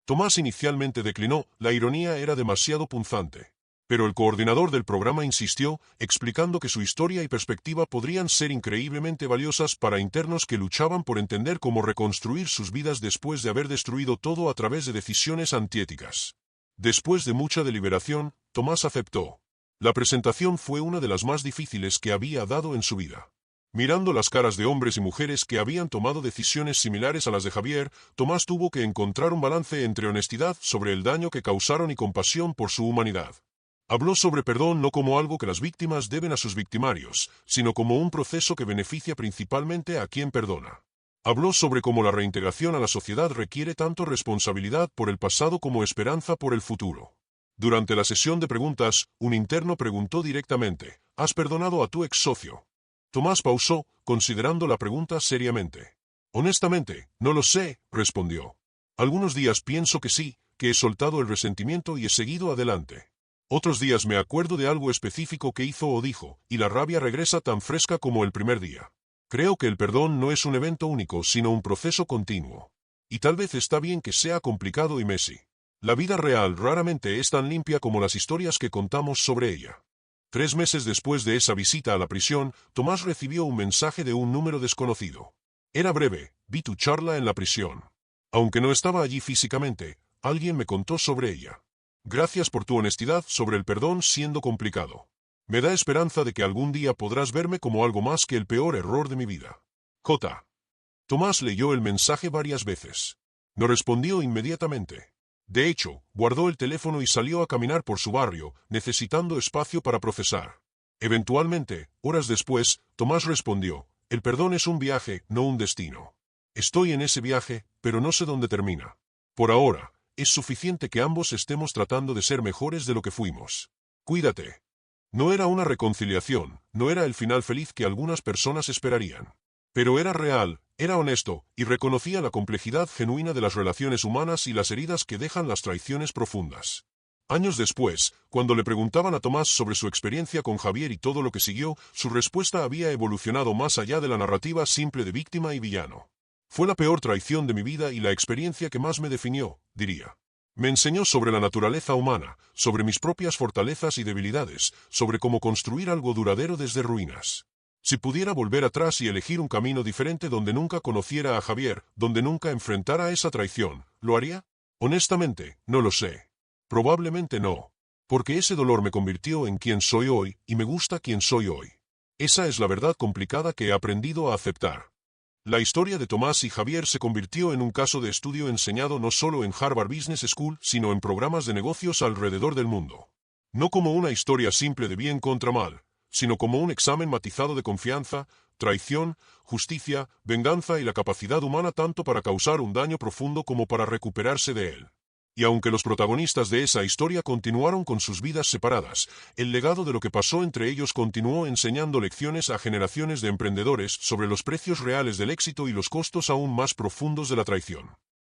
[SPEAKER 1] Tomás inicialmente declinó, la ironía era demasiado punzante. Pero el coordinador del programa insistió, explicando que su historia y perspectiva podrían ser increíblemente valiosas para internos que luchaban por entender cómo reconstruir sus vidas después de haber destruido todo a través de decisiones antiéticas. Después de mucha deliberación, Tomás aceptó. La presentación fue una de las más difíciles que había dado en su vida. Mirando las caras de hombres y mujeres que habían tomado decisiones similares a las de Javier, Tomás tuvo que encontrar un balance entre honestidad sobre el daño que causaron y compasión por su humanidad. Habló sobre perdón no como algo que las víctimas deben a sus victimarios, sino como un proceso que beneficia principalmente a quien perdona. Habló sobre cómo la reintegración a la sociedad requiere tanto responsabilidad por el pasado como esperanza por el futuro. Durante la sesión de preguntas, un interno preguntó directamente, ¿has perdonado a tu ex socio? Tomás pausó, considerando la pregunta seriamente. Honestamente, no lo sé, respondió. Algunos días pienso que sí, que he soltado el resentimiento y he seguido adelante. Otros días me acuerdo de algo específico que hizo o dijo, y la rabia regresa tan fresca como el primer día. Creo que el perdón no es un evento único, sino un proceso continuo. Y tal vez está bien que sea complicado y messy. La vida real raramente es tan limpia como las historias que contamos sobre ella. 3 meses después de esa visita a la prisión, Tomás recibió un mensaje de un número desconocido. Era breve, vi tu charla en la prisión. Aunque no estaba allí físicamente, alguien me contó sobre ella. Gracias por tu honestidad sobre el perdón siendo complicado. Me da esperanza de que algún día podrás verme como algo más que el peor error de mi vida. J. Tomás leyó el mensaje varias veces. No respondió inmediatamente. De hecho, guardó el teléfono y salió a caminar por su barrio, necesitando espacio para procesar. Eventualmente, horas después, Tomás respondió, el perdón es un viaje, no un destino. Estoy en ese viaje, pero no sé dónde termina. Por ahora, es suficiente que ambos estemos tratando de ser mejores de lo que fuimos. Cuídate. No era una reconciliación, no era el final feliz que algunas personas esperarían. Pero era real, era honesto, y reconocía la complejidad genuina de las relaciones humanas y las heridas que dejan las traiciones profundas. Años después, cuando le preguntaban a Tomás sobre su experiencia con Javier y todo lo que siguió, su respuesta había evolucionado más allá de la narrativa simple de víctima y villano. Fue la peor traición de mi vida y la experiencia que más me definió, diría. Me enseñó sobre la naturaleza humana, sobre mis propias fortalezas y debilidades, sobre cómo construir algo duradero desde ruinas. Si pudiera volver atrás y elegir un camino diferente donde nunca conociera a Javier, donde nunca enfrentara esa traición, ¿lo haría? Honestamente, no lo sé. Probablemente no. Porque ese dolor me convirtió en quien soy hoy y me gusta quien soy hoy. Esa es la verdad complicada que he aprendido a aceptar. La historia de Tomás y Javier se convirtió en un caso de estudio enseñado no solo en Harvard Business School, sino en programas de negocios alrededor del mundo. No como una historia simple de bien contra mal, sino como un examen matizado de confianza, traición, justicia, venganza y la capacidad humana tanto para causar un daño profundo como para recuperarse de él. Y aunque los protagonistas de esa historia continuaron con sus vidas separadas, el legado de lo que pasó entre ellos continuó enseñando lecciones a generaciones de emprendedores sobre los precios reales del éxito y los costos aún más profundos de la traición.